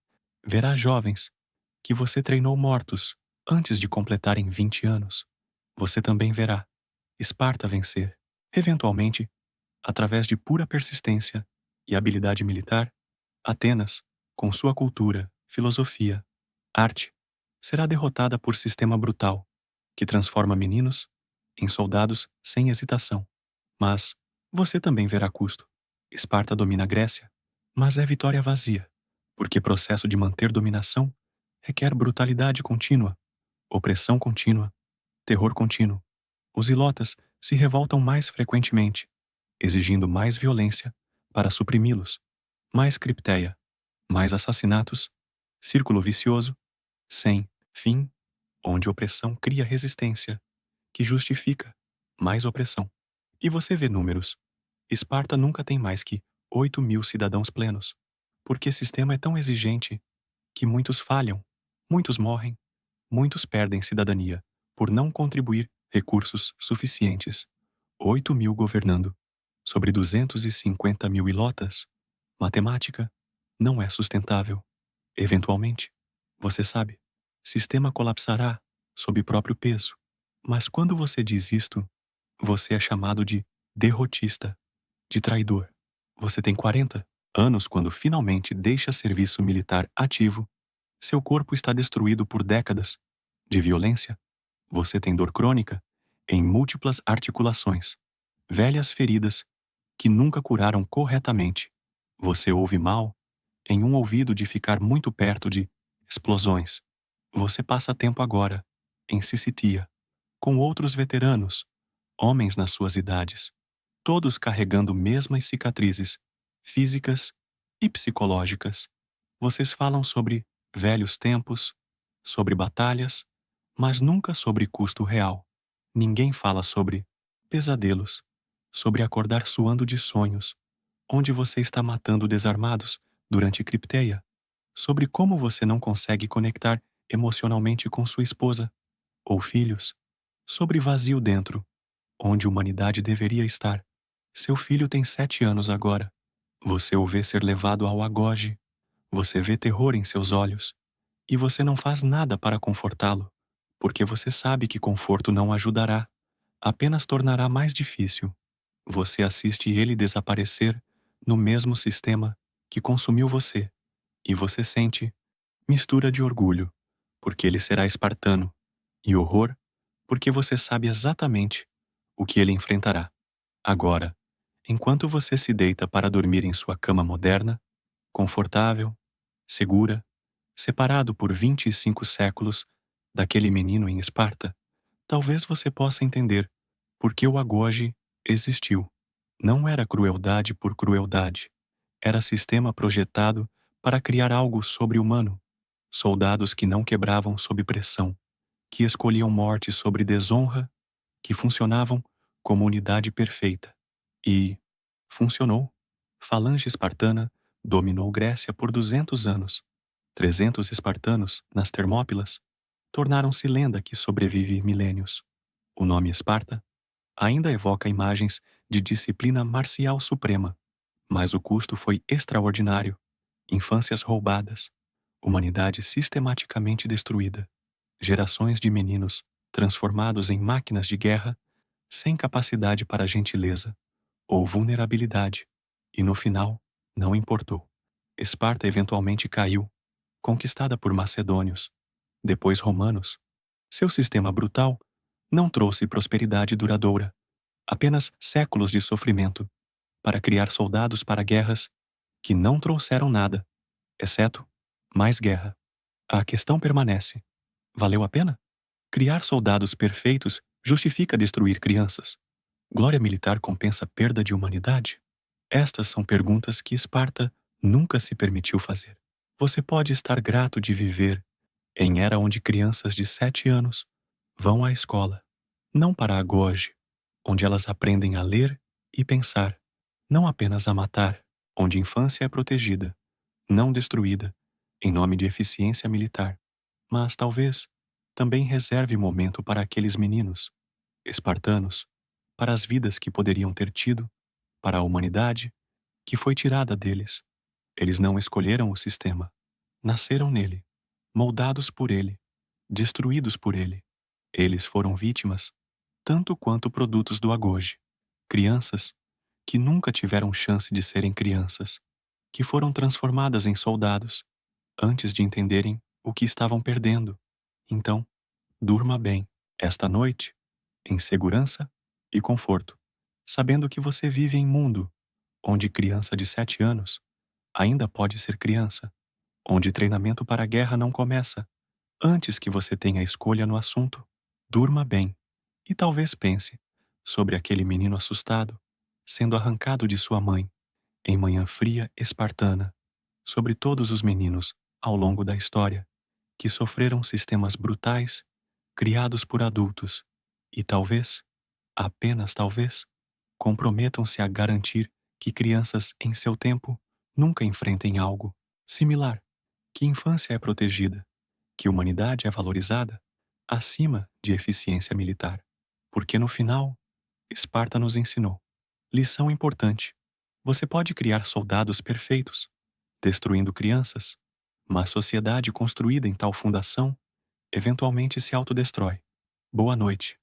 Verá jovens que você treinou mortos antes de completarem 20 anos. Você também verá Esparta vencer, eventualmente, através de pura persistência e habilidade militar. Atenas, com sua cultura, filosofia, arte, será derrotada por sistema brutal, que transforma meninos em soldados sem hesitação. Mas você também verá custo. Esparta domina a Grécia, mas é vitória vazia, porque processo de manter dominação requer brutalidade contínua, opressão contínua, terror contínuo. Os ilotas se revoltam mais frequentemente, exigindo mais violência para suprimi-los, mais cripteia, mais assassinatos, círculo vicioso, sem fim, onde opressão cria resistência, que justifica mais opressão. E você vê números. Esparta nunca tem mais que 8.000 cidadãos plenos, porque o sistema é tão exigente que muitos falham, muitos morrem, muitos perdem cidadania por não contribuir recursos suficientes. 8.000 governando sobre 250.000 ilotas. Matemática não é sustentável. Eventualmente, você sabe, sistema colapsará sob próprio peso. Mas quando você diz isto, você é chamado de derrotista, de traidor. Você tem 40 anos quando finalmente deixa serviço militar ativo. Seu corpo está destruído por décadas de violência. Você tem dor crônica em múltiplas articulações, velhas feridas que nunca curaram corretamente. Você ouve mal em um ouvido de ficar muito perto de explosões. Você passa tempo agora em Sicitia com outros veteranos, homens nas suas idades, todos carregando mesmas cicatrizes físicas e psicológicas. Vocês falam sobre velhos tempos, sobre batalhas, mas nunca sobre custo real. Ninguém fala sobre pesadelos, sobre acordar suando de sonhos, onde você está matando desarmados durante cripteia, sobre como você não consegue conectar emocionalmente com sua esposa ou filhos, sobre vazio dentro, onde a humanidade deveria estar. Seu filho tem 7 anos agora. Você o vê ser levado ao agoge. Você vê terror em seus olhos. E você não faz nada para confortá-lo, porque você sabe que conforto não ajudará, apenas tornará mais difícil. Você assiste ele desaparecer no mesmo sistema que consumiu você, e você sente mistura de orgulho, porque ele será espartano, e horror, porque você sabe exatamente o que ele enfrentará. Agora, enquanto você se deita para dormir em sua cama moderna, confortável, segura, separado por 25 séculos daquele menino em Esparta, talvez você possa entender por que o agoge existiu. Não era crueldade por crueldade. Era sistema projetado para criar algo sobre-humano. Soldados que não quebravam sob pressão, que escolhiam morte sobre desonra, que funcionavam como unidade perfeita. E funcionou. Falange espartana dominou Grécia por 200 anos. 300 espartanos, nas Termópilas, tornaram-se lenda que sobrevive milênios. O nome Esparta ainda evoca imagens de disciplina marcial suprema, mas o custo foi extraordinário. Infâncias roubadas, humanidade sistematicamente destruída, gerações de meninos transformados em máquinas de guerra sem capacidade para gentileza ou vulnerabilidade, e no final, não importou. Esparta eventualmente caiu, conquistada por macedônios, depois romanos. Seu sistema brutal não trouxe prosperidade duradoura, apenas séculos de sofrimento, para criar soldados para guerras que não trouxeram nada, exceto mais guerra. A questão permanece: valeu a pena? Criar soldados perfeitos justifica destruir crianças. Glória militar compensa perda de humanidade? Estas são perguntas que Esparta nunca se permitiu fazer. Você pode estar grato de viver em era onde crianças de 7 anos vão à escola, não para a Goge, onde elas aprendem a ler e pensar, não apenas a matar, onde a infância é protegida, não destruída, em nome de eficiência militar, mas talvez também reserve momento para aqueles meninos, espartanos, para as vidas que poderiam ter tido, para a humanidade que foi tirada deles. Eles não escolheram o sistema, nasceram nele, moldados por ele, destruídos por ele. Eles foram vítimas, tanto quanto produtos do agoge. Crianças que nunca tiveram chance de serem crianças, que foram transformadas em soldados antes de entenderem o que estavam perdendo. Então, durma bem esta noite, em segurança e conforto, sabendo que você vive em mundo onde criança de 7 anos ainda pode ser criança, onde treinamento para a guerra não começa antes que você tenha escolha no assunto. Durma bem e talvez pense sobre aquele menino assustado sendo arrancado de sua mãe em manhã fria espartana, sobre todos os meninos ao longo da história que sofreram sistemas brutais criados por adultos e talvez, apenas talvez, comprometam-se a garantir que crianças em seu tempo nunca enfrentem algo similar, que infância é protegida, que humanidade é valorizada acima de eficiência militar. Porque no final, Esparta nos ensinou. Lição importante. Você pode criar soldados perfeitos, destruindo crianças, mas sociedade construída em tal fundação eventualmente se autodestrói. Boa noite.